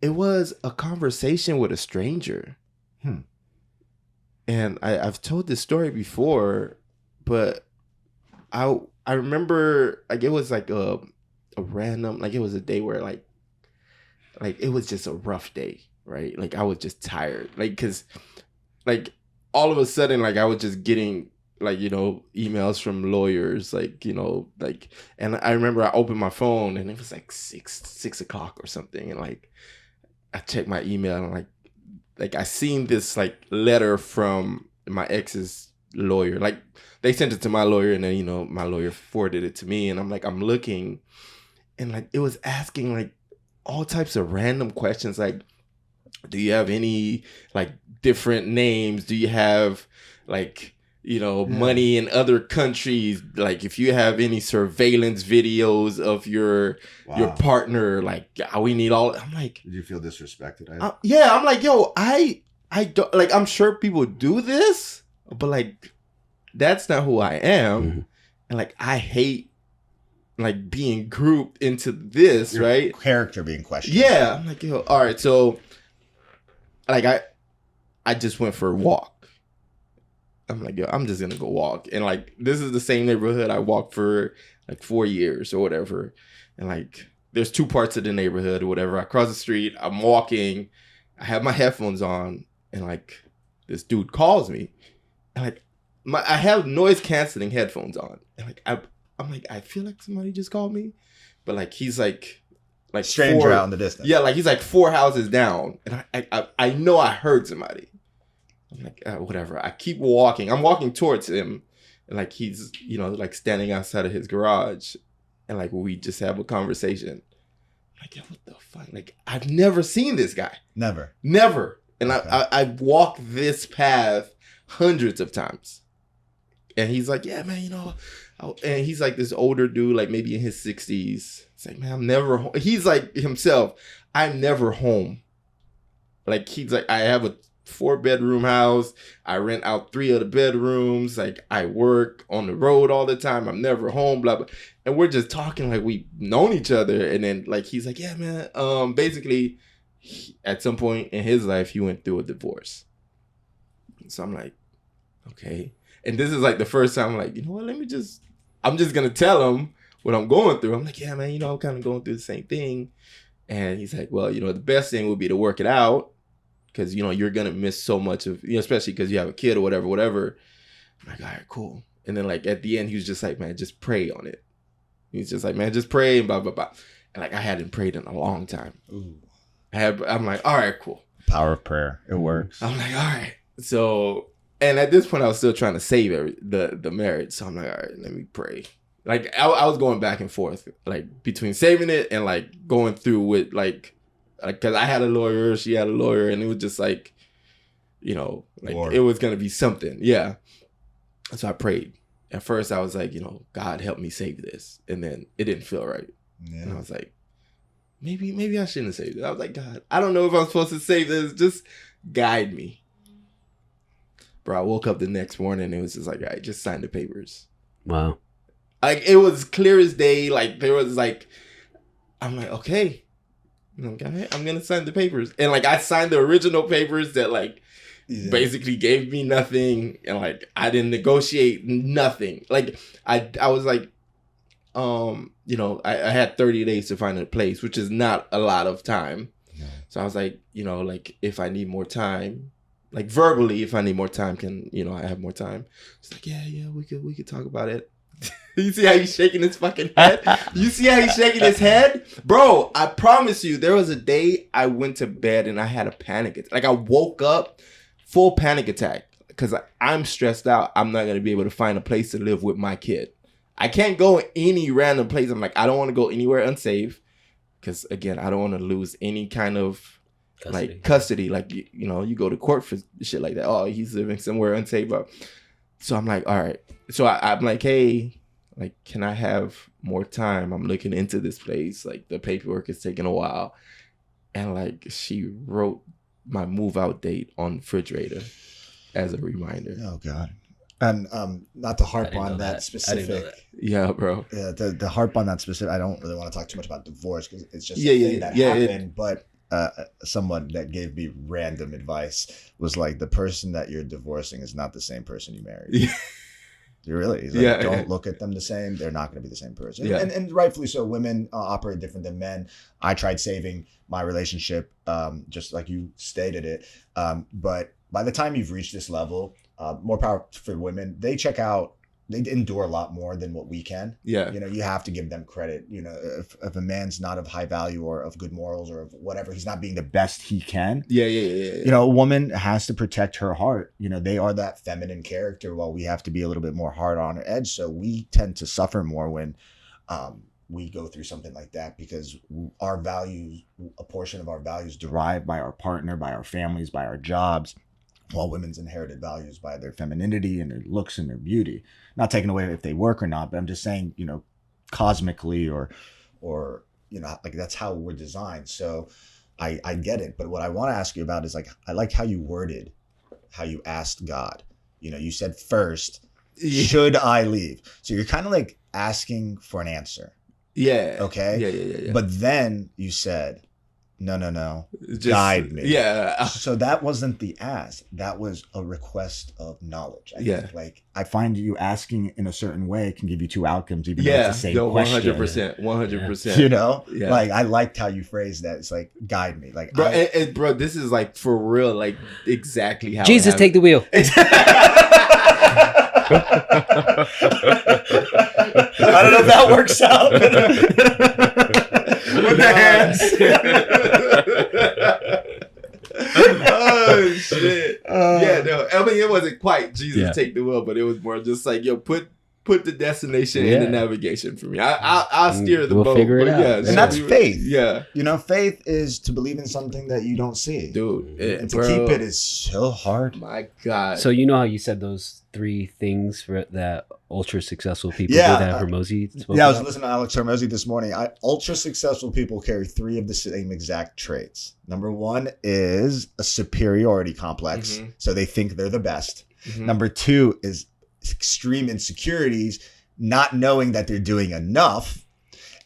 Speaker 2: it was a conversation with a stranger. And I've told this story before, but I remember, like, it was like a random, like, it was a day where like it was just a rough day, right? Like, I was just tired, like, because, like, all of a sudden, like, I was just getting, like, you know, emails from lawyers, like, you know, like, and I remember I opened my phone and it was like 6 o'clock or something. And like, I checked my email and like I seen this like letter from my ex's lawyer. Like, they sent it to my lawyer and then, you know, my lawyer forwarded it to me. And I'm like, I'm looking, and like, it was asking like all types of random questions. Like, do you have any like different names? Do you have like, you know, money in other countries? Like, if you have any surveillance videos of your partner, like, we need all. I'm like,
Speaker 1: did you feel disrespected?
Speaker 2: Yeah, I'm like, yo, I don't, like, I'm sure people do this, but like, that's not who I am. Mm-hmm. And like, I hate like being grouped into this, your right?
Speaker 1: Character being questioned.
Speaker 2: Yeah, I'm like, yo, all right, so like, I just went for a walk. I'm like, yo, I'm just gonna go walk. And like, this is the same neighborhood I walked for like 4 years or whatever. And like, there's two parts of the neighborhood or whatever. I cross the street, I'm walking, I have my headphones on, and like, this dude calls me. And like, I have noise canceling headphones on. And like, I'm like, I feel like somebody just called me. But like, he's like
Speaker 1: stranger out in the distance.
Speaker 2: Yeah, like, he's like 4 houses down. And I know I heard somebody. I'm like, whatever. I keep walking. I'm walking towards him. And like, he's, you know, like standing outside of his garage. And like, we just have a conversation. I'm like, yo, what the fuck? Like, I've never seen this guy.
Speaker 1: Never.
Speaker 2: And okay. I've walked this path hundreds of times. And he's like, yeah, man, you know. And he's like this older dude, like maybe in his 60s. It's like, man, I'm never home. He's like himself, I'm never home. Like, he's like, I have a 4-bedroom house. I rent out 3 of the bedrooms. Like, I work on the road all the time. I'm never home, blah, blah. And we're just talking like we've known each other. And then like, he's like, yeah, man, basically, at some point in his life, he went through a divorce. So I'm like, okay. And this is like the first time I'm like, you know what, I'm just going to tell him what I'm going through. I'm like, yeah, man, you know, I'm kind of going through the same thing. And he's like, well, you know, the best thing would be to work it out, because, you know, you're going to miss so much of, you know, especially because you have a kid or whatever. I'm like, all right, cool. And then like at the end, he was just like, man, just pray on it. He's just like, man, just pray and blah, blah, blah. And like, I hadn't prayed in a long time. Ooh. I'm like, all right, cool.
Speaker 1: Power of prayer. It works.
Speaker 2: I'm like, all right. So, and at this point, I was still trying to save the marriage. So I'm like, all right, let me pray. Like, I was going back and forth, like, between saving it and like going through with like, because I had a lawyer, she had a lawyer, and it was just like, you know, like, it was going to be something. Yeah. So I prayed. At first, I was like, you know, God, help me save this. And then it didn't feel right. Yeah. And I was like, maybe I shouldn't have saved it. I was like, God, I don't know if I'm supposed to save this. Just guide me. Bro, I woke up the next morning and it was just like, all right, just sign the papers.
Speaker 3: Wow.
Speaker 2: Like, it was clear as day. Like, there was like, I'm like, okay, I'm going to sign the papers. And like, I signed the original papers that like basically gave me nothing. And like, I didn't negotiate nothing. Like, I was like, you know, I had 30 days to find a place, which is not a lot of time. No. So I was like, you know, like, if I need more time, like verbally, if I need more time, I have more time? It's like, yeah, we could talk about it. You see how he's shaking his fucking head? You see how he's shaking his head? Bro, I promise you, there was a day I went to bed and I had a panic attack. Like, I woke up, full panic attack. Because I'm stressed out. I'm not going to be able to find a place to live with my kid. I can't go any random place. I'm like, I don't want to go anywhere unsafe. Because, again, I don't want to lose any kind of custody. Like, you go to court for shit like that. Oh, he's living somewhere unsafe. So I'm like, all right. So I'm like, hey, like, can I have more time? I'm looking into this place. Like, the paperwork is taking a while. And, like, she wrote my move out date on the refrigerator as a reminder.
Speaker 1: Oh, God. And not to harp on that specific.
Speaker 2: Yeah, bro.
Speaker 1: Yeah, the harp on that specific. I don't really want to talk too much about divorce because it's just a thing that happened. But someone that gave me random advice was like, the person that you're divorcing is not the same person you married.
Speaker 2: Yeah.
Speaker 1: You really? He's like, don't look at them the same. They're not going to be the same person.
Speaker 2: Yeah.
Speaker 1: And rightfully so. Women operate different than men. I tried saving my relationship, just like you stated it. But by the time you've reached this level, more power for women. They check out. They endure a lot more than what we can.
Speaker 2: Yeah.
Speaker 1: You have to give them credit. If a man's not of high value or of good morals or of whatever, he's not being the best he can.
Speaker 2: Yeah.
Speaker 1: A woman has to protect her heart. They are that feminine character while we have to be a little bit more hard on our edge. So we tend to suffer more when we go through something like that because our values, a portion of our values derived by our partner, by our families, by our jobs, while women's inherited values by their femininity and their looks and their beauty. Not taking away if they work or not, but I'm just saying, cosmically or like that's how we're designed. So I get it. But what I want to ask you about is like, I like how you worded, how you asked God. You said first, should I leave? So you're kind of like asking for an answer.
Speaker 2: Yeah.
Speaker 1: Okay.
Speaker 2: Yeah.
Speaker 1: But then you said, no, guide me.
Speaker 2: Yeah.
Speaker 1: So that wasn't the ask. That was a request of knowledge. I think. Like, I find you asking in a certain way can give you two outcomes, even though it's the same question.
Speaker 2: 100%.
Speaker 1: Yeah. Like, I liked how you phrased that. It's like, guide me. Like,
Speaker 2: bro, bro, this is like for real, like exactly how
Speaker 3: Jesus, take the wheel.
Speaker 1: I don't know if that works out. With the hands.
Speaker 2: Oh shit. Yeah, no. I mean, it wasn't quite Jesus take the wheel, but it was more just like, yo, put the destination in the navigation for me. I'll steer the boat.
Speaker 3: We'll figure it out.
Speaker 1: Yeah, and that's faith.
Speaker 2: Yeah.
Speaker 1: Faith is to believe in something that you don't see.
Speaker 2: Dude.
Speaker 1: And to keep it is so hard.
Speaker 2: My God.
Speaker 3: So how you said those 3 things that ultra successful people do that Hormozy spoke
Speaker 1: I was
Speaker 3: about?
Speaker 1: listening to Alex Hormozy this morning. Ultra successful people carry 3 of the same exact traits. Number 1 is a superiority complex. Mm-hmm. So they think they're the best. Mm-hmm. Number 2 is extreme insecurities, not knowing that they're doing enough.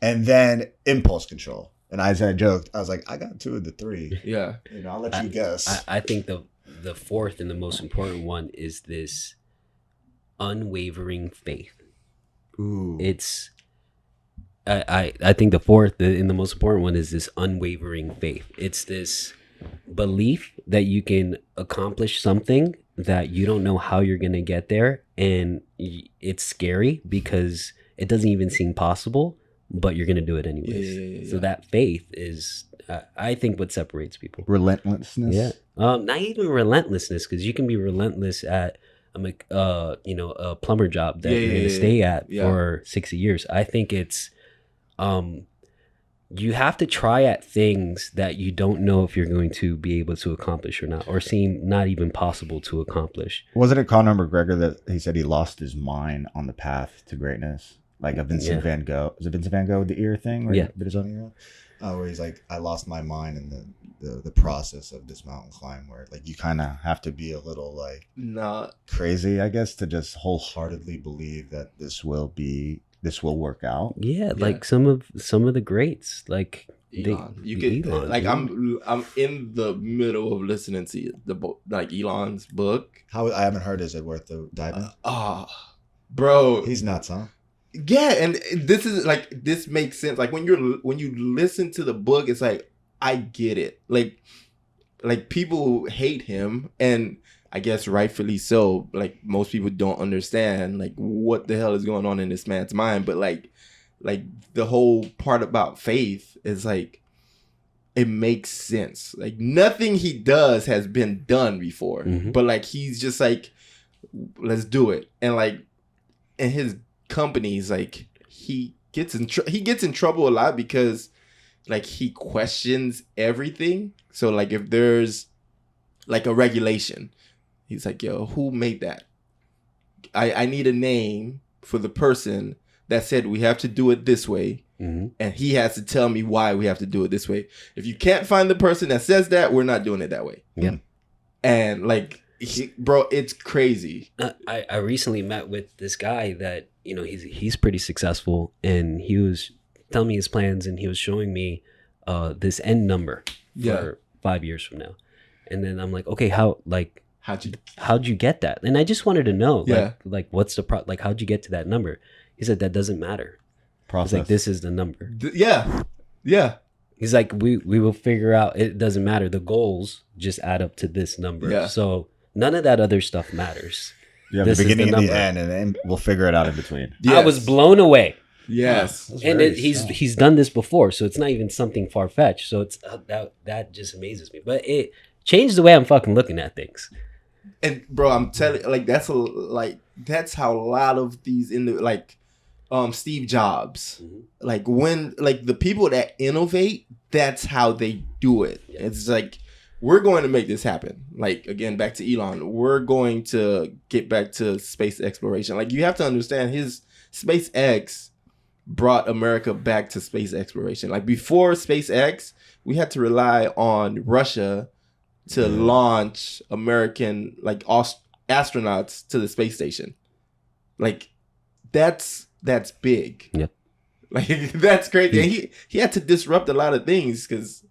Speaker 1: And then impulse control. And as I joked, I was like, I got 2 of the 3.
Speaker 2: Yeah.
Speaker 1: I'll let you guess.
Speaker 3: I think the 4th and the most important one is this unwavering faith.
Speaker 1: Ooh.
Speaker 3: It's I think the 4th and the most important one is this unwavering faith. It's this belief that you can accomplish something that you don't know how you're going to get there, and it's scary because it doesn't even seem possible, but you're going to do it anyways. Yeah. So that faith is I think what separates people.
Speaker 1: Relentlessness.
Speaker 3: Yeah. Not even relentlessness, because you can be relentless at a plumber job that you're going to stay at for 60 years. I think it's you have to try at things that you don't know if you're going to be able to accomplish or not, or seem not even possible to accomplish.
Speaker 1: Wasn't it Conor McGregor that he said he lost his mind on the path to greatness? Like a Vincent Van Gogh. Was it Vincent Van Gogh with the ear thing? Where he bit his own ear? Where he's like, I lost my mind in the process of this mountain climb, where like you kind of have to be a little like crazy, I guess, to just wholeheartedly believe that this will work out.
Speaker 3: Yeah, like some of the greats, like
Speaker 2: Elon. Elon. Like I'm in the middle of listening to the book, like Elon's book.
Speaker 1: How I haven't heard. Is it worth the diving?
Speaker 2: Bro,
Speaker 1: he's nuts, huh?
Speaker 2: Yeah, and this makes sense. Like when you listen to the book, it's like I get it. Like like people hate him, and I guess rightfully so. Like most people don't understand like what the hell is going on in this man's mind. But like the whole part about faith is like it makes sense. Like nothing he does has been done before, but like he's just like, let's do it. And like in his companies, like he gets in trouble a lot because like he questions everything. So like if there's like a regulation, he's like, yo, who made that? I need a name for the person that said we have to do it this way. And he has to tell me why we have to do it this way. If you can't find the person that says that, we're not doing it that way.
Speaker 3: Yeah.
Speaker 2: And like, bro, it's crazy.
Speaker 3: I recently met with this guy that, you know, he's pretty successful, and he was telling me his plans, and he was showing me this end number for 5 years from now. And then I'm like, okay, how'd you get that? And I just wanted to know, like what's the like how'd you get to that number? He said that doesn't matter. Process. He's like, this is the number.
Speaker 2: Yeah.
Speaker 3: He's like, we will figure out. It doesn't matter. The goals just add up to this number. Yeah. So none of that other stuff matters.
Speaker 1: Yeah, the beginning and the end, and then we'll figure it out in between.
Speaker 3: Yes. I was blown away.
Speaker 2: Yes,
Speaker 3: and he's done this before, so it's not even something far fetched. So it's that just amazes me. But it changed the way I'm fucking looking at things.
Speaker 2: And bro, I'm telling, like that's how a lot of these Steve Jobs, like when like the people that innovate, that's how they do it. Yeah. It's like, we're going to make this happen. Like again, back to Elon, we're going to get back to space exploration. Like you have to understand, his SpaceX brought America back to space exploration. Like before SpaceX, we had to rely on Russia to launch American like astronauts to the space station. Like that's big.
Speaker 3: Yep.
Speaker 2: Like that's crazy. And he had to disrupt a lot of things because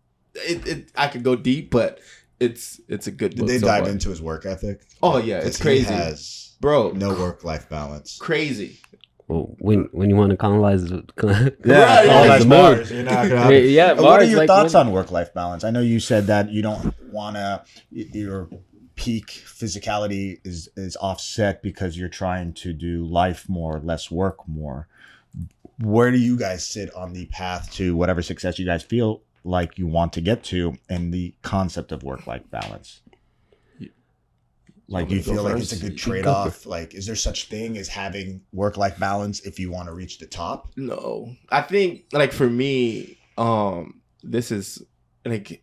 Speaker 2: I could go deep, but it's a good book.
Speaker 1: Did they dive into his work ethic?
Speaker 2: Oh yeah, it's crazy.
Speaker 1: He has
Speaker 2: no
Speaker 1: work-life balance.
Speaker 2: Crazy.
Speaker 3: Well, when you want to colonize
Speaker 1: Mars,
Speaker 3: you're not gonna Mars.
Speaker 1: What are your thoughts on work-life balance? I know you said that you don't want to, your peak physicality is offset because you're trying to do life more, less work more. Where do you guys sit on the path to whatever success you guys feel like you want to get to, and the concept of work-life balance? Like, do you feel like it's a good trade-off? Like, is there such thing as having work-life balance if you want to reach the top?
Speaker 2: No. I think, like, for me, this is, like,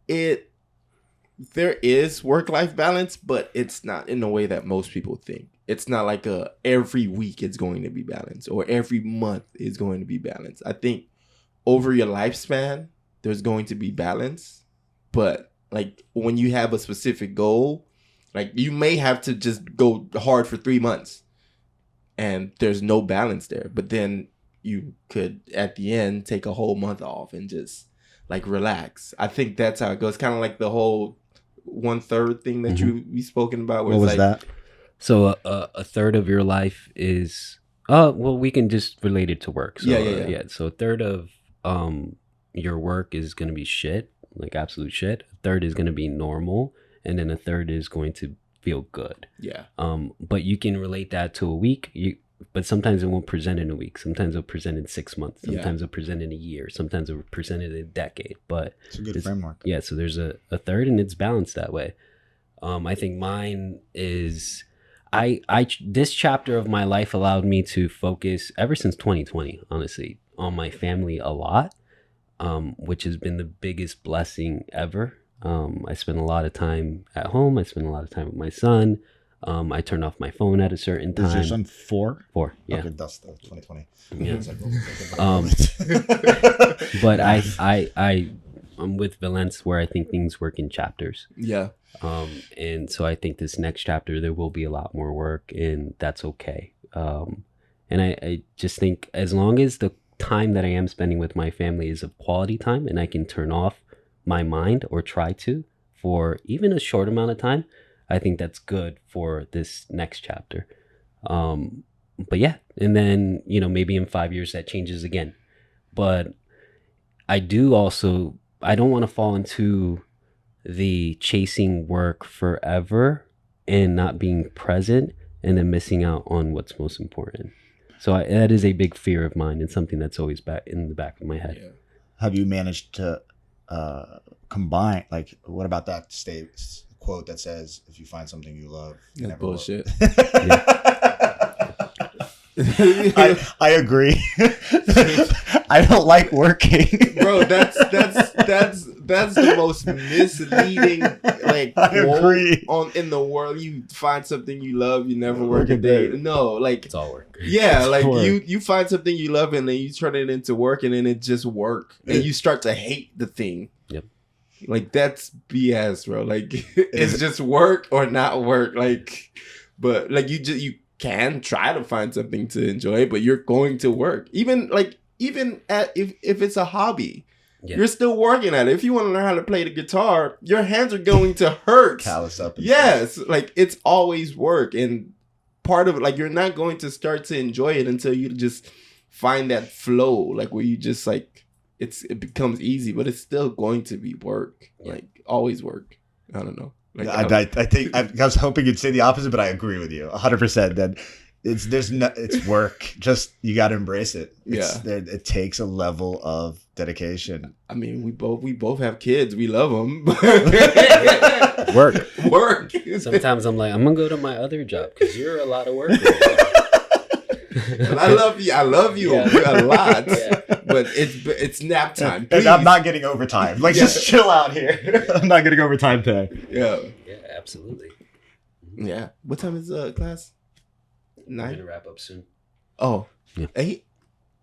Speaker 2: there is work-life balance, but it's not in the way that most people think. It's not like every week it's going to be balanced or every month is going to be balanced. I think over your lifespan, there's going to be balance, but, like, when you have a specific goal, like, you may have to just go hard for 3 months and there's no balance there. But then you could, at the end, take a whole month off and just, like, relax. I think that's how it goes. Kind of like the whole 1/3 thing that we spoken about.
Speaker 1: What was that?
Speaker 3: So a third of your life is, well, we can just relate it to work. So, yeah. So a third of your work is going to be shit, like absolute shit. A third is going to be normal. And then a third is going to feel good. Yeah. But you can relate that to a week. But sometimes it won't present in a week. Sometimes it'll present in 6 months. Sometimes it'll present in a year. Sometimes it'll present in a decade. But
Speaker 1: it's a good framework.
Speaker 3: Yeah. So there's a third, and it's balanced that way. I think mine is, this chapter of my life allowed me to focus ever since 2020, honestly, on my family a lot, which has been the biggest blessing ever. I spend a lot of time at home. I spend a lot of time with my son. I turn off my phone at a certain time.
Speaker 1: Is your son 4?
Speaker 3: 4, yeah.
Speaker 1: Okay, that's the 2020.
Speaker 3: Yeah. But I'm with Valence, where I think things work in chapters.
Speaker 2: Yeah.
Speaker 3: And so I think this next chapter, there will be a lot more work, and that's okay. And I just think as long as the time that I am spending with my family is of quality time, and I can turn off my mind, or try to, for even a short amount of time, I think that's good for this next chapter. But yeah, and then, maybe in 5 years that changes again. But I don't want to fall into the chasing work forever and not being present and then missing out on what's most important. So that is a big fear of mine and something that's always back in the back of my head.
Speaker 2: Yeah.
Speaker 1: Have you managed to combine, like, what about that quote that says, if you find something you love, you never
Speaker 2: bullshit.
Speaker 1: I agree. I don't like working,
Speaker 2: bro. That's the most misleading quote in the world. You find something you love, you never work a day. No, like
Speaker 3: it's all work.
Speaker 2: Yeah, like you find something you love and then you turn it into work, and then it just work, and you start to hate the thing.
Speaker 3: Yep.
Speaker 2: Like that's BS, bro. Like it's just work or not work. Like, but like you can try to find something to enjoy, but you're going to work. Even if it's a hobby, you're still working at it. If you want to learn how to play the guitar, your hands are going to hurt.
Speaker 1: Callous up.
Speaker 2: Yes, like it's always work, and part of it, like you're not going to start to enjoy it until you just find that flow, like where you just like it becomes easy, but it's still going to be work. Like always work. I don't know. Like,
Speaker 1: I think I was hoping you'd say the opposite, but I agree with you 100%. That it's work. Just you got to embrace it. It takes a level of dedication.
Speaker 2: I mean, we both have kids. We love them. Work.
Speaker 3: Sometimes I'm like, I'm gonna go to my other job because you're a lot of work.
Speaker 2: I love you. A lot. Yeah. But it's nap time.
Speaker 1: And I'm not getting overtime. Like just chill out here. I'm not getting overtime pay.
Speaker 2: Yeah.
Speaker 3: Yeah, absolutely.
Speaker 2: Yeah. What time is class? 9?
Speaker 3: We're gonna wrap up soon.
Speaker 2: Oh.
Speaker 3: Yeah.
Speaker 2: 8?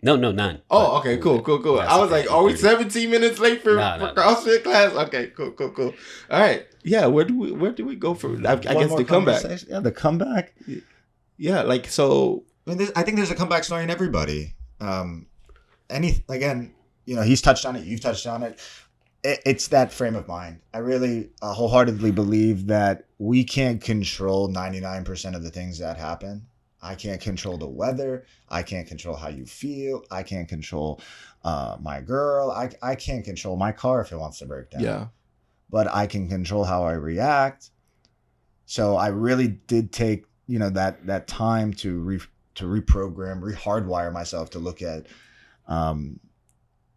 Speaker 3: No, 9.
Speaker 2: Oh, okay, cool. I was like, are we 17 minutes late for CrossFit class? Okay, cool. All right. Yeah, where do we go for? I guess the comeback.
Speaker 1: Yeah, the comeback.
Speaker 2: Yeah, like so.
Speaker 1: I think there's a comeback story in everybody. He's touched on it. You've touched on it. It's that frame of mind. I really wholeheartedly believe that we can't control 99% of the things that happen. I can't control the weather. I can't control how you feel. I can't control my girl. I can't control my car if it wants to break down.
Speaker 2: Yeah.
Speaker 1: But I can control how I react. So I really did take, that time to reprogram, rehardwire myself to look at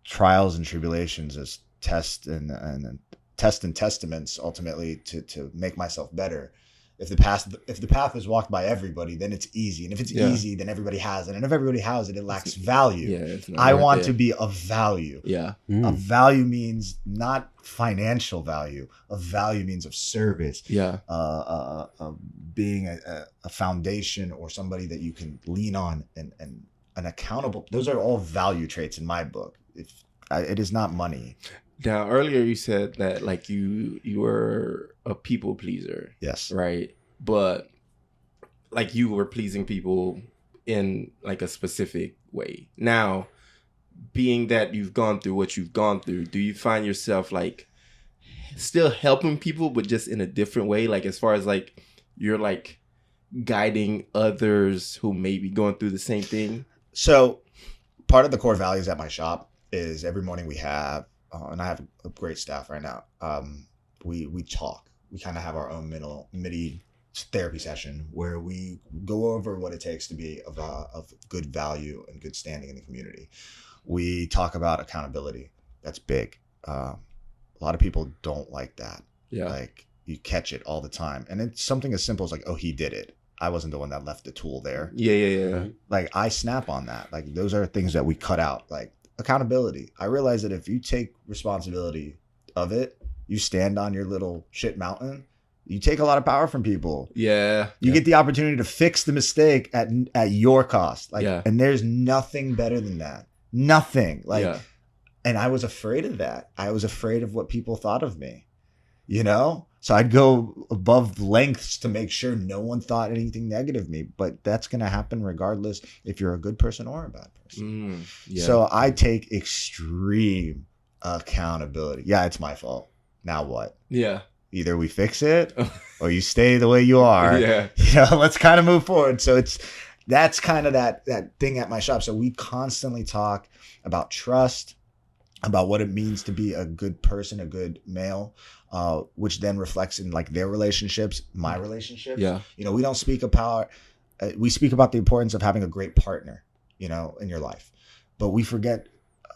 Speaker 1: trials and tribulations as tests and testaments ultimately to make myself better. If the path is walked by everybody, then it's easy. And if it's easy, then everybody has it. And if everybody has it, it lacks value.
Speaker 2: Yeah,
Speaker 1: I want to be of value.
Speaker 2: Yeah.
Speaker 1: A value means not financial value. A value means of service.
Speaker 2: Yeah.
Speaker 1: Being a foundation or somebody that you can lean on and accountable. Those are all value traits in my book. It is not money.
Speaker 2: Now, earlier you said that like you were a people pleaser.
Speaker 1: Yes.
Speaker 2: Right. But like you were pleasing people in like a specific way. Now, being that you've gone through what you've gone through, do you find yourself like still helping people, but just in a different way? Like as far as like you're like guiding others who may be going through the same thing? So
Speaker 1: part of the core values at my shop is every morning we have, and I have a great staff right now. We talk. We kind of have our own mini therapy session where we go over what it takes to be of good value and good standing in the community. We talk about accountability. That's big. A lot of people don't like that.
Speaker 2: Yeah.
Speaker 1: Like you catch it all the time, and it's something as simple as like, oh, he did it. I wasn't the one that left the tool there.
Speaker 2: Yeah.
Speaker 1: Like I snap on that. Like those are things that we cut out. Like accountability. I realize that if you take responsibility of it, you stand on your little shit mountain, you take a lot of power from people.
Speaker 2: Yeah.
Speaker 1: You get the opportunity to fix the mistake at your cost. Like, and there's nothing better than that. Nothing. Like, and I was afraid of that. I was afraid of what people thought of me, So I'd go above lengths to make sure no one thought anything negative of me. But that's going to happen regardless if you're a good person or a bad person. So I take extreme accountability. Yeah, it's my fault. Now what?
Speaker 2: Yeah.
Speaker 1: Either we fix it or you stay the way you are.
Speaker 2: Yeah.
Speaker 1: Let's kind of move forward. So that's kind of that thing at my shop. So we constantly talk about trust, about what it means to be a good person, a good male, which then reflects in like their relationships, my relationships.
Speaker 2: Yeah.
Speaker 1: You know, we don't speak about, we speak about the importance of having a great partner, you know, in your life, but we forget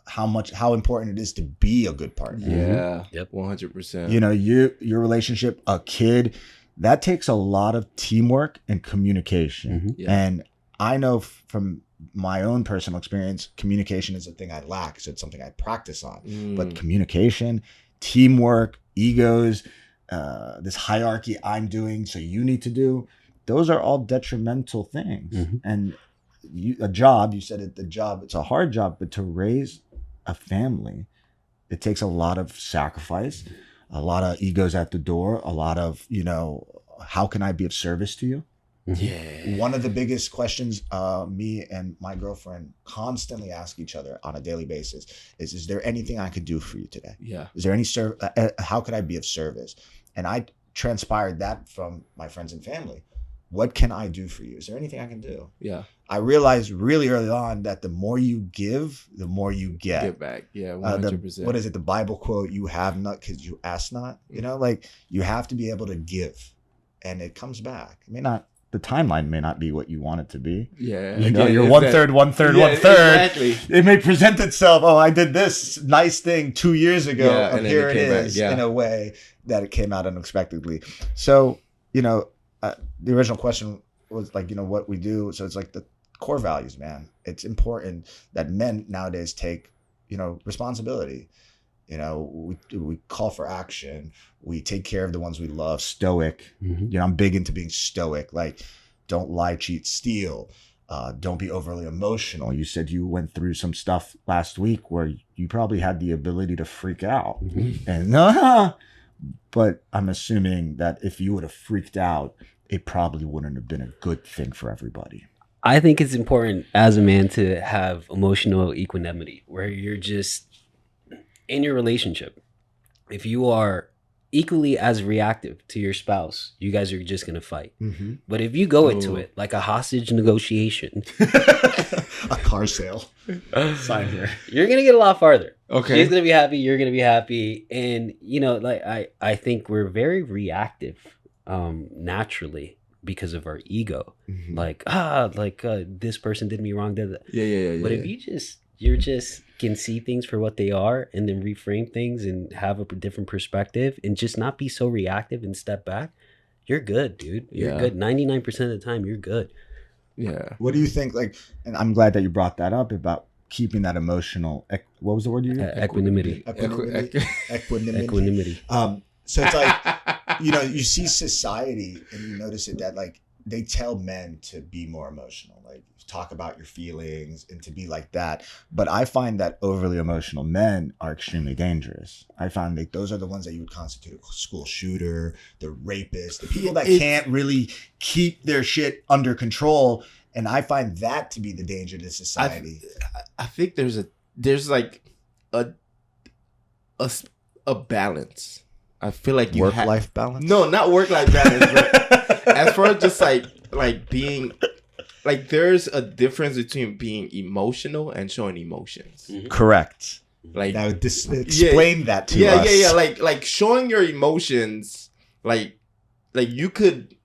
Speaker 1: how important it is to be a good partner.
Speaker 2: Yeah. Yep. 100%.
Speaker 1: You know, your relationship, a kid, that takes a lot of teamwork and communication.
Speaker 3: Mm-hmm.
Speaker 1: And I know from my own personal experience, communication is a thing I lack. So it's something I practice on. But communication, teamwork, egos, this hierarchy I'm doing, so you need to do, those are all detrimental things. And a job, you said it, the job, it's a hard job, but to raise a family, it takes a lot of sacrifice, a lot of egos at the door, a lot of, you know, how can I be of service to you?
Speaker 2: Yeah.
Speaker 1: One of the biggest questions me and my girlfriend constantly ask each other on a daily basis is there anything I could do for you today?
Speaker 2: Yeah.
Speaker 1: Is there any how could I be of service? And I transpired that from my friends and family. What can I do for you? Is there anything I can do?
Speaker 2: Yeah.
Speaker 1: I realized really early on that the more you give, the more you get.
Speaker 2: Get back. Yeah, 100%.
Speaker 1: What is it? The Bible quote, you have not because you ask not. You know, like you have to be able to give and it comes back. It may not, the timeline may not be what you want it to be.
Speaker 2: Yeah.
Speaker 1: You know, you're one third.
Speaker 2: Exactly.
Speaker 1: It may present itself, oh, I did this nice thing 2 years ago.
Speaker 2: Yeah,
Speaker 1: and here it is in a way that it came out unexpectedly. So, you know, the original question was like, you know, what we do. So it's like the core values, man. It's important that men nowadays take, you know, responsibility. You know, we call for action. We take care of the ones we love. Stoic. You know, I'm big into being stoic. Like, don't lie, cheat, steal. Don't be overly emotional. You said you went through some stuff last week where you probably had the ability to freak out. And but I'm assuming that if you would have freaked out, it probably wouldn't have been a good thing for everybody.
Speaker 3: I think it's important as a man to have emotional equanimity where you're just in your relationship. If you are equally as reactive to your spouse, you guys are just going to fight. But if you go into it like a hostage negotiation,
Speaker 1: a car sale, sign here,
Speaker 3: you're going to get a lot farther.
Speaker 2: Okay.
Speaker 3: She's going to be happy. You're going to be happy. And, you know, like I think we're very reactive naturally because of our ego. Like, this person did me wrong.
Speaker 2: Yeah.
Speaker 3: But if you just can see things for what they are and then reframe things and have a different perspective and just not be so reactive and step back, you're good, dude. You're good. 99% of the time, you're good.
Speaker 2: Yeah.
Speaker 1: What do you think? Like, and I'm glad that you brought that up about keeping that emotional, what was the word you used?
Speaker 3: Equanimity.
Speaker 1: Equanimity. So it's like, you know, you see society and you notice it that like they tell men to be more emotional, like talk about your feelings and to be like that. But I find that overly emotional men are extremely dangerous. I find that those are the ones that you would constitute a school shooter, the rapist, the people that can't really keep their shit under control. And I find that to be the danger to society.
Speaker 2: I think there's like a balance. I feel like you
Speaker 1: work-life balance.
Speaker 2: No, not work-life balance. But as far as just like being, like there's a difference between being emotional and showing emotions.
Speaker 1: Correct.
Speaker 2: Like
Speaker 1: now, explain that to us.
Speaker 2: Yeah. Like showing your emotions, like you could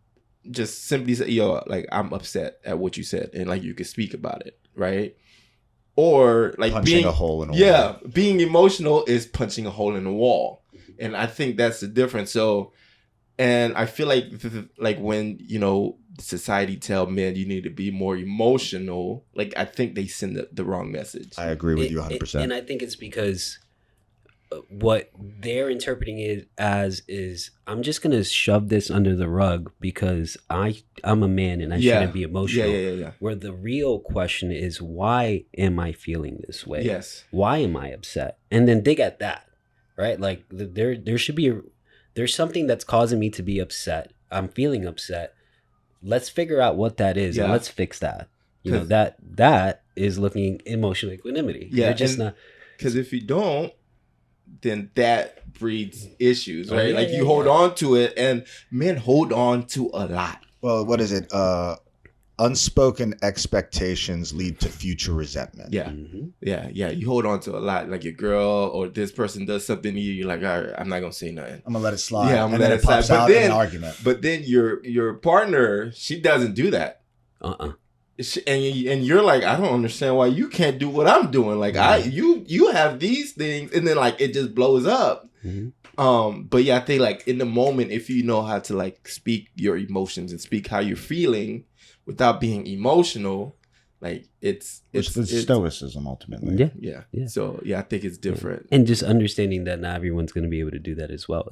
Speaker 2: just simply say, yo, like I'm upset at what you said, and like you could speak about it, right? Or like
Speaker 1: punching a hole in a wall.
Speaker 2: Yeah, being emotional is punching a hole in the wall. And I think that's the difference. So, and I feel like when, you know, society tell men you need to be more emotional, like I think they send the wrong message.
Speaker 1: I agree with you 100%.
Speaker 3: And I think it's because what they're interpreting it as is I'm just going to shove this under the rug because I'm a man and I shouldn't be emotional.
Speaker 2: Yeah.
Speaker 3: Where the real question is, why am I feeling this way?
Speaker 2: Yes.
Speaker 3: Why am I upset? And then dig at that. Right? Like there should be there's something that's causing me to be upset. I'm feeling upset. Let's figure out what that is and let's fix that. You know, that is looking emotional equanimity.
Speaker 2: Yeah.
Speaker 3: You're just not,
Speaker 2: because if you don't, then that breeds issues, right? You hold on to it, and men hold on to a lot.
Speaker 1: Well, what is it? A unspoken expectations lead to future resentment.
Speaker 2: Yeah. Mm-hmm. Yeah. You hold on to a lot. Like your girl or this person does something to you, you're like, all right, I'm not gonna say nothing.
Speaker 1: I'm gonna let it slide.
Speaker 2: Yeah, I'm gonna let it
Speaker 1: pops
Speaker 2: slide.
Speaker 1: out in an argument.
Speaker 2: But then your partner, she doesn't do that. And you're like, I don't understand why you can't do what I'm doing. Like you have these things, and then like it just blows up. Mm-hmm. But yeah, I think like in the moment, if you know how to like speak your emotions and speak how you're feeling without being emotional, like it's
Speaker 1: stoicism ultimately.
Speaker 2: Yeah. So yeah, I think it's different.
Speaker 3: And just understanding that not everyone's going to be able to do that as well.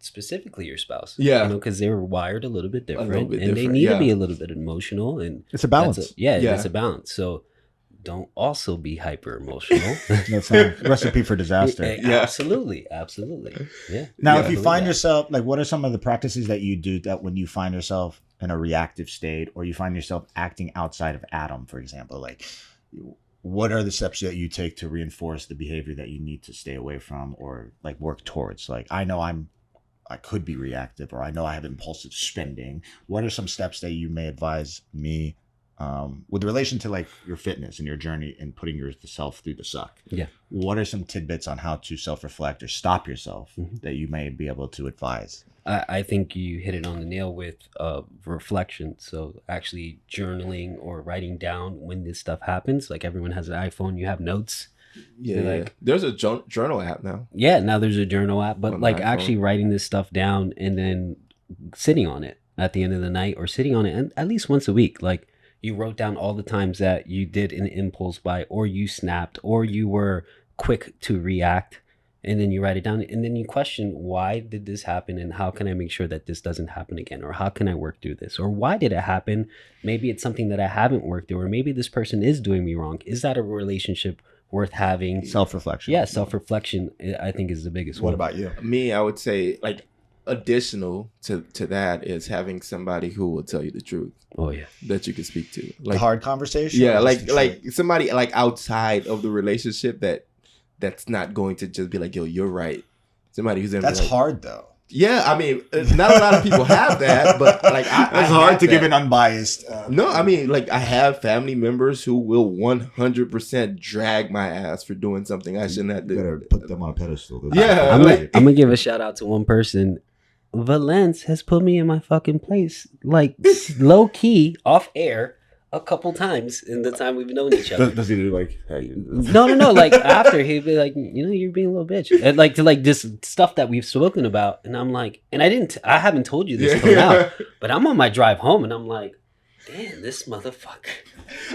Speaker 3: Specifically your spouse.
Speaker 2: Yeah.
Speaker 3: Because they're wired a little bit different, they need to be a little bit emotional, and
Speaker 1: it's a balance.
Speaker 3: It's a balance. So don't also be hyper emotional.
Speaker 1: That's a recipe for disaster.
Speaker 3: Absolutely. Yeah.
Speaker 1: Now, if you find yourself, like, what are some of the practices that you do that when you find yourself in a reactive state, or you find yourself acting outside of Adam, for example? Like, what are the steps that you take to reinforce the behavior that you need to stay away from or like work towards? Like, I know I could be reactive, or I know I have impulsive spending. What are some steps that you may advise me with relation to like your fitness and your journey and putting yourself through the suck? Yeah. What are some tidbits on how to self-reflect or stop yourself that you may be able to advise?
Speaker 3: I think you hit it on the nail with reflection. So actually journaling or writing down when this stuff happens. Like everyone has an iPhone, you have notes.
Speaker 2: Yeah, there's a journal app now.
Speaker 3: Yeah, now there's a journal app, but like actually writing this stuff down and then sitting on it at the end of the night, or sitting on it at least once a week. Like you wrote down all the times that you did an impulse buy, or you snapped, or you were quick to react. And then you write it down, and then you question, why did this happen, and how can I make sure that this doesn't happen again, or how can I work through this, or why did it happen? Maybe it's something that I haven't worked through, or maybe this person is doing me wrong. Is that a relationship worth having?
Speaker 1: Self-reflection.
Speaker 3: Yeah, self-reflection, I think, is the biggest one.
Speaker 1: What about you?
Speaker 2: Me, I would say, like, additional to that is having somebody who will tell you the truth.
Speaker 3: Oh yeah,
Speaker 2: that you can speak to. Like
Speaker 1: the hard conversation.
Speaker 2: Yeah, like somebody like outside of the relationship that's not going to just be like, yo, you're right. Somebody who's in
Speaker 1: that's like, hard though.
Speaker 2: Yeah, I mean, not a lot of people have that, but like
Speaker 1: it's hard to give an unbiased.
Speaker 2: No, I mean, like I have family members who will 100% drag my ass for doing something I shouldn't have to.
Speaker 1: Better put them on a pedestal.
Speaker 2: Yeah,
Speaker 3: I'm gonna give a shout out to one person. Valence has put me in my fucking place, like low key, off air, a couple times in the time we've known each other.
Speaker 1: Does he do like, hey?
Speaker 3: No. Like after he'd be like, you're being a little bitch, and like to like this stuff that we've spoken about, and I'm like, and I haven't told you this till now, but I'm on my drive home, and I'm like, damn, this motherfucker.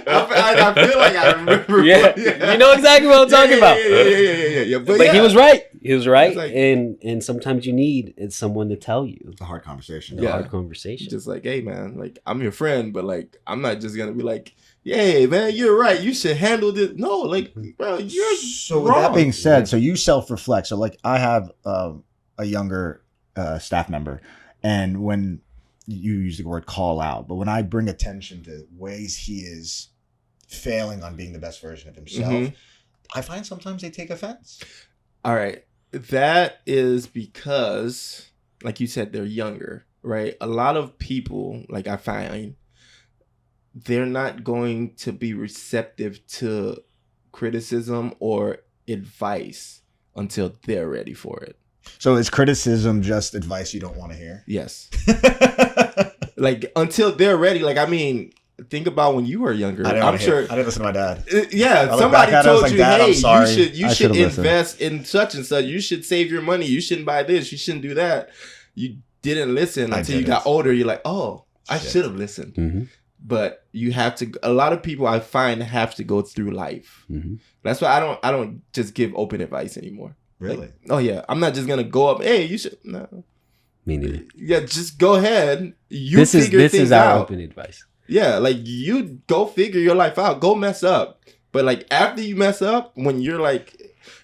Speaker 2: I feel like I remember.
Speaker 3: Yeah, you know exactly what I'm talking about.
Speaker 2: Yeah.
Speaker 3: But he was right. He was right. Like, and sometimes you need someone to tell you.
Speaker 1: It's a hard conversation.
Speaker 3: Hard conversation.
Speaker 2: Just like, hey man, like I'm your friend, but like I'm not just gonna be like, yeah, man, you're right. You should handle this. No, like, bro, you're
Speaker 1: so.
Speaker 2: Wrong.
Speaker 1: With that being said, so you self-reflect. So like, I have a younger staff member, and when you use the word call out, but when I bring attention to ways he is failing on being the best version of himself, I find sometimes they take offense.
Speaker 2: All right. That is because, like you said, they're younger, right? A lot of people, like I find, they're not going to be receptive to criticism or advice until they're ready for it.
Speaker 1: So is criticism just advice you don't want to hear?
Speaker 2: Yes. Like until they're ready. Like, I mean, think about when you were younger. I'm sure.
Speaker 1: I didn't listen to my dad.
Speaker 2: Yeah, somebody told you, hey, you should invest in such and such. You should save your money. You shouldn't buy this. You shouldn't do that. You didn't listen until you got older. You're like, oh, I should have listened. Mm-hmm. But you have to. A lot of people I find have to go through life. Mm-hmm. That's why I don't just give open advice anymore.
Speaker 1: Really?
Speaker 2: Like, oh yeah, I'm not just gonna go up. Hey, you should. No.
Speaker 3: Me neither.
Speaker 2: Yeah, just go ahead.
Speaker 3: This is our open advice.
Speaker 2: Yeah, like you go figure your life out. Go mess up. But like after you mess up, when you're like,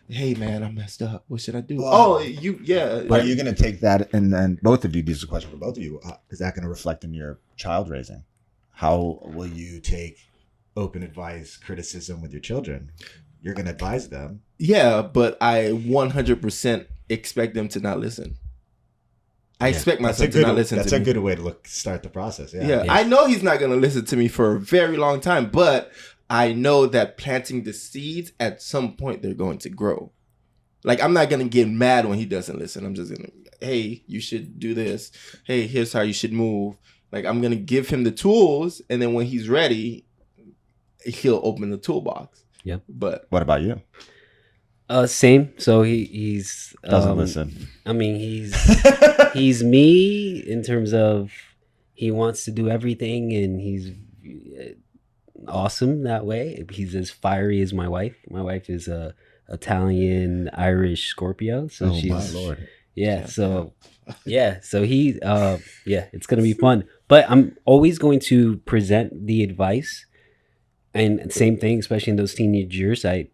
Speaker 2: hey man, I messed up. What should I do?
Speaker 1: Wow.
Speaker 2: Yeah.
Speaker 1: But are you gonna take that and then both of you? This is a question for both of you. Is that gonna reflect in your child raising? How will you take open advice, criticism with your children? You're gonna advise them.
Speaker 2: Yeah, but I 100% expect them to not listen. I expect my son to not listen to me.
Speaker 1: That's a good way to start the process.
Speaker 2: Yeah. I know he's not going to listen to me for a very long time, but I know that planting the seeds, at some point, they're going to grow. Like, I'm not going to get mad when he doesn't listen. I'm just going to, hey, you should do this. Hey, here's how you should move. Like, I'm going to give him the tools, and then when he's ready, he'll open the toolbox.
Speaker 3: Yeah.
Speaker 1: But what about you?
Speaker 3: Same. So he's
Speaker 1: doesn't listen.
Speaker 3: I mean, he's me in terms of he wants to do everything, and he's awesome that way. He's as fiery as my wife. My wife is a Italian Irish Scorpio, so she's
Speaker 1: my Lord.
Speaker 3: Yeah. So he it's gonna be fun. But I'm always going to present the advice, and same thing, especially in those teenage years. I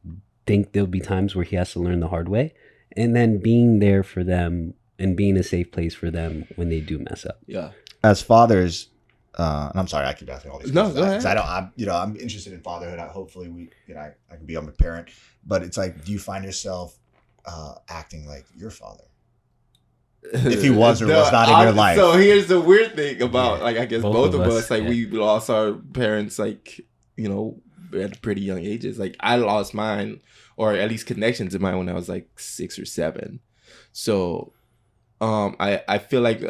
Speaker 3: think there'll be times where he has to learn the hard way, and then being there for them and being a safe place for them when they do mess up.
Speaker 2: Yeah.
Speaker 1: As fathers, and I'm sorry, I keep asking all these questions.
Speaker 2: No, go ahead.
Speaker 1: I'm interested in fatherhood. Hopefully, I can be a parent. But it's like, do you find yourself acting like your father, if he was or was not in your life?
Speaker 2: So here's the weird thing about, like, I guess both of us, like, we lost our parents, like, at pretty young ages. Like, I lost mine, or at least connections to mine, when I was like 6 or 7. So I feel like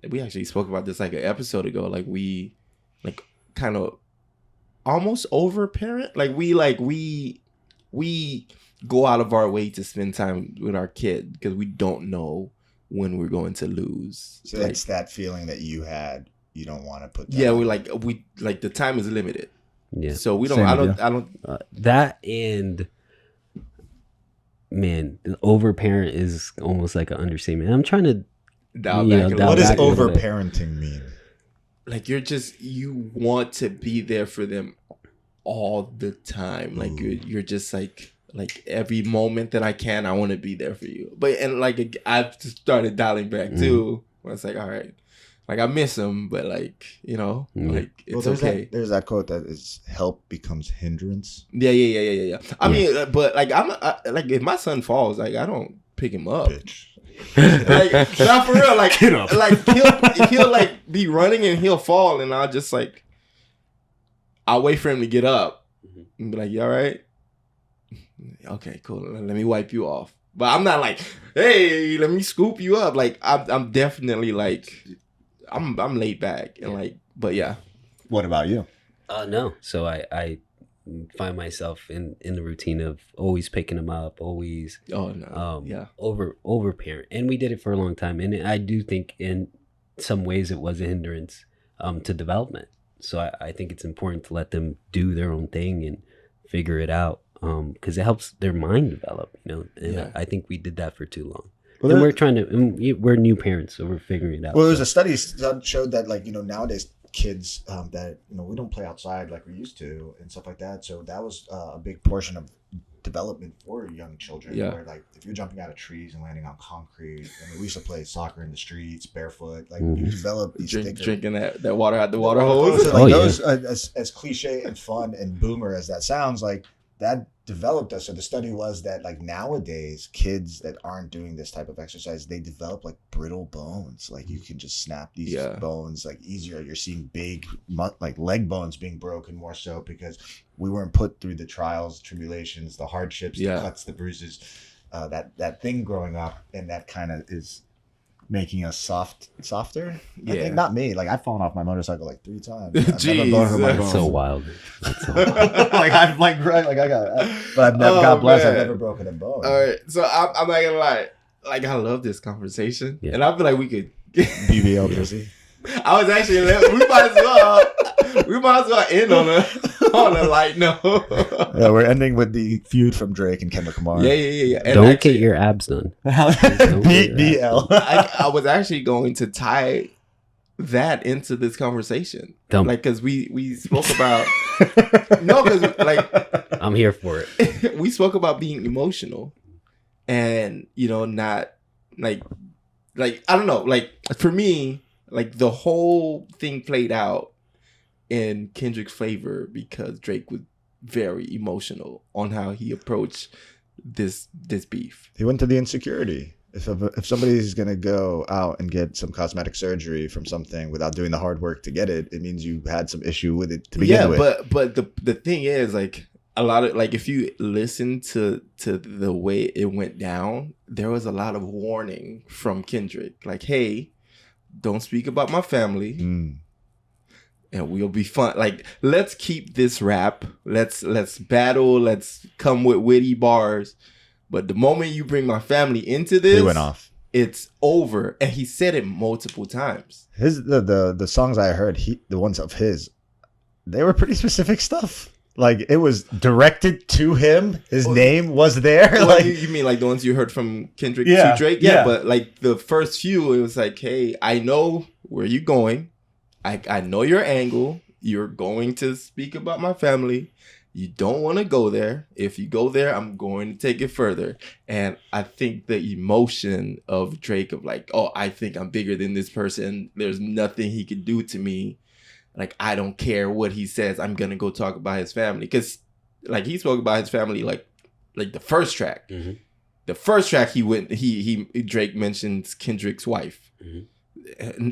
Speaker 2: we actually spoke about this like an episode ago. Like, we like kind of almost over parent. Like, we go out of our way to spend time with our kid because we don't know when we're going to lose.
Speaker 1: So it's that feeling that you had. You don't want to put that.
Speaker 2: Yeah, we like the time is limited.
Speaker 3: Yeah.
Speaker 2: So we don't. I don't.
Speaker 3: That, and man, the overparent is almost like an understatement. I'm trying to
Speaker 2: dial back.
Speaker 1: What does overparenting mean?
Speaker 2: Like, you want to be there for them all the time. Like, you're just like every moment that I can, I want to be there for you. But and like I've started dialing back too. Where it's like, all right, like, I miss him, but like, like, it's okay.
Speaker 1: There's that quote that is, help becomes hindrance.
Speaker 2: Yeah. I mean, but like, like, if my son falls, like, I don't pick him up.
Speaker 1: Bitch.
Speaker 2: Like, not for real. Like,
Speaker 1: get up.
Speaker 2: Like, he'll like be running and he'll fall, and I'll just like, I'll wait for him to get up and be like, you all right? Okay, cool. Let me wipe you off. But I'm not like, hey, let me scoop you up. Like, I'm definitely like, I'm laid back and like, but yeah.
Speaker 1: What about you?
Speaker 3: No. So I find myself in the routine of always picking him up, always over parent. And we did it for a long time. And I do think in some ways it was a hindrance to development. So I think it's important to let them do their own thing and figure it out, because it helps their mind develop, and I think we did that for too long. Well, and we're new parents, so we're figuring it out.
Speaker 1: Well, there's a study that showed that, like, nowadays kids that we don't play outside like we used to and stuff like that. So that was a big portion of development for young children.
Speaker 2: Yeah.
Speaker 1: Where, like, if you're jumping out of trees and landing on concrete, we used to play soccer in the streets barefoot. Like, you develop these
Speaker 2: drinking that water out the water hose.
Speaker 1: So, like, those as cliche and fun and boomer as that sounds, like, that developed us. So the study was that, like, nowadays kids that aren't doing this type of exercise, they develop like brittle bones. Like, you can just snap these bones like easier. You're seeing big like leg bones being broken more so because we weren't put through the trials, tribulations, the hardships, the cuts, the bruises, that thing growing up, and that kind of is making us softer. I think, not me. Like, I've fallen off my motorcycle like 3 times.
Speaker 3: Jeez, that's so wild.
Speaker 1: Like, I've like I got, but I've never. God bless, I've never broken a bone.
Speaker 2: All right, so I'm not gonna lie. Like, I love this conversation, and I feel like we could
Speaker 1: BBL jersey.
Speaker 2: I was actually. We might as well end on a light note.
Speaker 1: Yeah, we're ending with the feud from Drake and Kendrick Lamar.
Speaker 2: Yeah. And
Speaker 3: don't get your abs done.
Speaker 1: BL.
Speaker 2: I was actually going to tie that into this conversation, like, because we spoke about because like,
Speaker 3: I'm here for it.
Speaker 2: We spoke about being emotional, and not like I don't know, like, for me, like, the whole thing played out in Kendrick's favor because Drake was very emotional on how he approached this beef.
Speaker 1: He went to the insecurity. If somebody's gonna go out and get some cosmetic surgery from something without doing the hard work to get it, it means you had some issue with it to begin with.
Speaker 2: Yeah, but the thing is, like, a lot of, like, if you listen to the way it went down, there was a lot of warning from Kendrick, like, hey, don't speak about my family, and we'll be fun. Like, let's keep this rap. Let's battle. Let's come with witty bars. But the moment you bring my family into this,
Speaker 1: he went off.
Speaker 2: It's over. And he said it multiple times.
Speaker 1: The songs I heard, the ones of his, they were pretty specific stuff. Like, it was directed to him. His name was there.
Speaker 2: Well,
Speaker 1: like,
Speaker 2: you mean like the ones you heard from Kendrick to Drake? Yeah, but like the first few, it was like, hey, I know where you're going. I know your angle. You're going to speak about my family. You don't want to go there. If you go there, I'm going to take it further. And I think the emotion of Drake of like, oh, I think I'm bigger than this person. There's nothing he could do to me. Like, I don't care what he says. I'm going to go talk about his family. Because, like, he spoke about his family, like the first track. Mm-hmm. The first track Drake mentions Kendrick's wife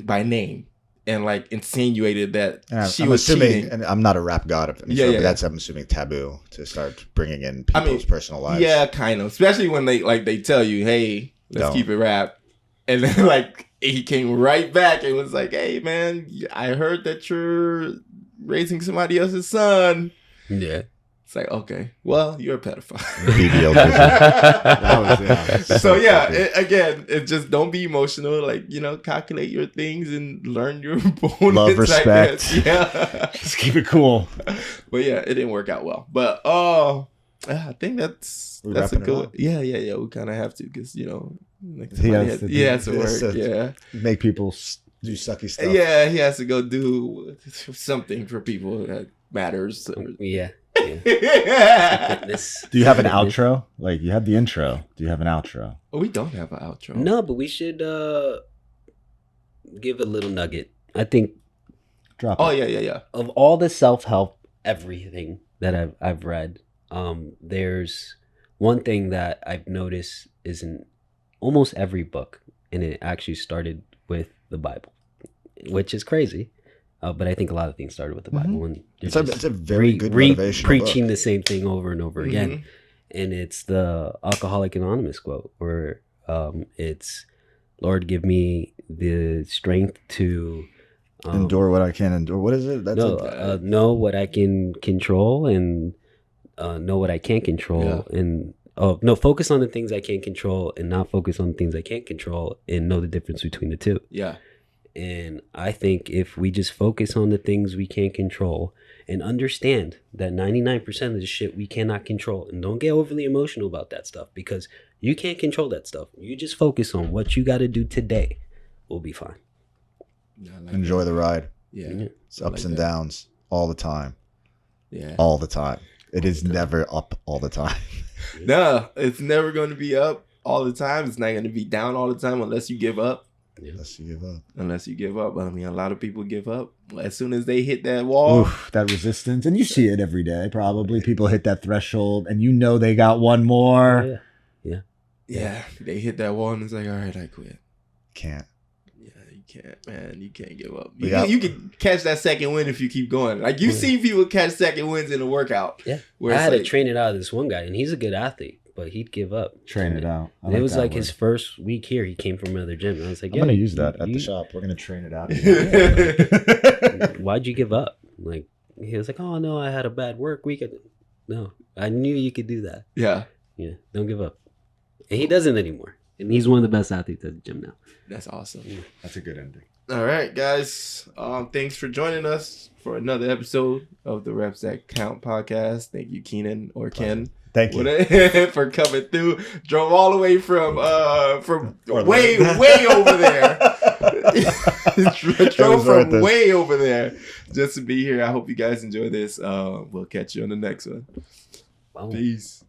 Speaker 2: by name. And like insinuated that she was cheating.
Speaker 1: And I'm not a rap god of any sort, but that's, I'm assuming, taboo to start bringing in people's personal lives.
Speaker 2: Yeah, kind of. Especially when they tell you, hey, let's keep it rap. And then like he came right back and was like, hey man, I heard that you're raising somebody else's son.
Speaker 3: Yeah.
Speaker 2: It's like, okay, well, you're a pedophile. So yeah, it just don't be emotional. Like, calculate your things and learn your opponents.
Speaker 1: Love, respect.
Speaker 2: Yeah,
Speaker 1: just keep it cool.
Speaker 2: But yeah, it didn't work out well. But I think that's a good. Yeah. We kind of have to, because like he has to work. Yeah,
Speaker 1: make people do sucky stuff.
Speaker 2: Yeah, he has to go do something for people that matters.
Speaker 3: Yeah.
Speaker 1: Do you have an outro? Like, you have the intro. Do you have an outro?
Speaker 2: Oh, we don't have an outro.
Speaker 3: No, but we should give a little nugget. I think.
Speaker 1: Drop
Speaker 2: it. Oh
Speaker 1: yeah.
Speaker 3: Of all the self-help, everything that I've read, there's one thing that I've noticed is in almost every book, and it actually started with the Bible, which is crazy. But I think a lot of things started with the Bible. And
Speaker 1: it's a very good motivational
Speaker 3: preaching
Speaker 1: book.
Speaker 3: The same thing over and over again. And it's the Alcoholic Anonymous quote, where it's, Lord, give me the strength to
Speaker 1: endure what I can endure. What is it?
Speaker 3: Know what I can control and know what I can't control. Yeah. And focus on the things I can't control and not focus on the things I can't control, and know the difference between the two.
Speaker 2: Yeah.
Speaker 3: And I think if we just focus on the things we can't control and understand that 99% of the shit we cannot control, and don't get overly emotional about that stuff, because you can't control that stuff. You just focus on what you got to do today. We'll be fine.
Speaker 1: Enjoy the ride.
Speaker 2: Yeah.
Speaker 1: It's ups and downs all the time.
Speaker 2: Yeah.
Speaker 1: All the time. It is never up all the time.
Speaker 2: No, it's never going to be up all the time. It's not going to be down all the time unless you give up.
Speaker 1: Yeah.
Speaker 2: Unless you give up. But I mean, a lot of people give up as soon as they hit that wall.
Speaker 1: Oof, that resistance. And you see it every day, probably. People hit that threshold and they got one more.
Speaker 2: Yeah. They hit that wall and it's like, all right, I quit.
Speaker 1: Can't.
Speaker 2: Yeah, you can't, man. You can't give up. You can catch that second win if you keep going. Like, you've seen people catch second wins in a workout.
Speaker 3: Yeah. I had to train it out of this one guy, and he's a good athlete, but he'd give up.
Speaker 1: Train it out.
Speaker 3: It was like his first week here. He came from another gym. And I was like,
Speaker 1: I'm going to use that at the shop. We're going to train it out.
Speaker 3: Why'd you give up? Like, he was like, oh, no, I had a bad work week. No, I knew you could do that.
Speaker 2: Yeah.
Speaker 3: Yeah, don't give up. And he doesn't anymore. And he's one of the best athletes at the gym now.
Speaker 2: That's awesome. Yeah.
Speaker 1: That's a good ending.
Speaker 2: All right, guys. Thanks for joining us for another episode of the Reps That Count podcast. Thank you, Kenan or Ken.
Speaker 1: Thank you
Speaker 2: for coming through. Drove all the way from way over there. Drove from way over there just to be here. I hope you guys enjoy this. We'll catch you on the next one.
Speaker 3: Wow.
Speaker 2: Peace.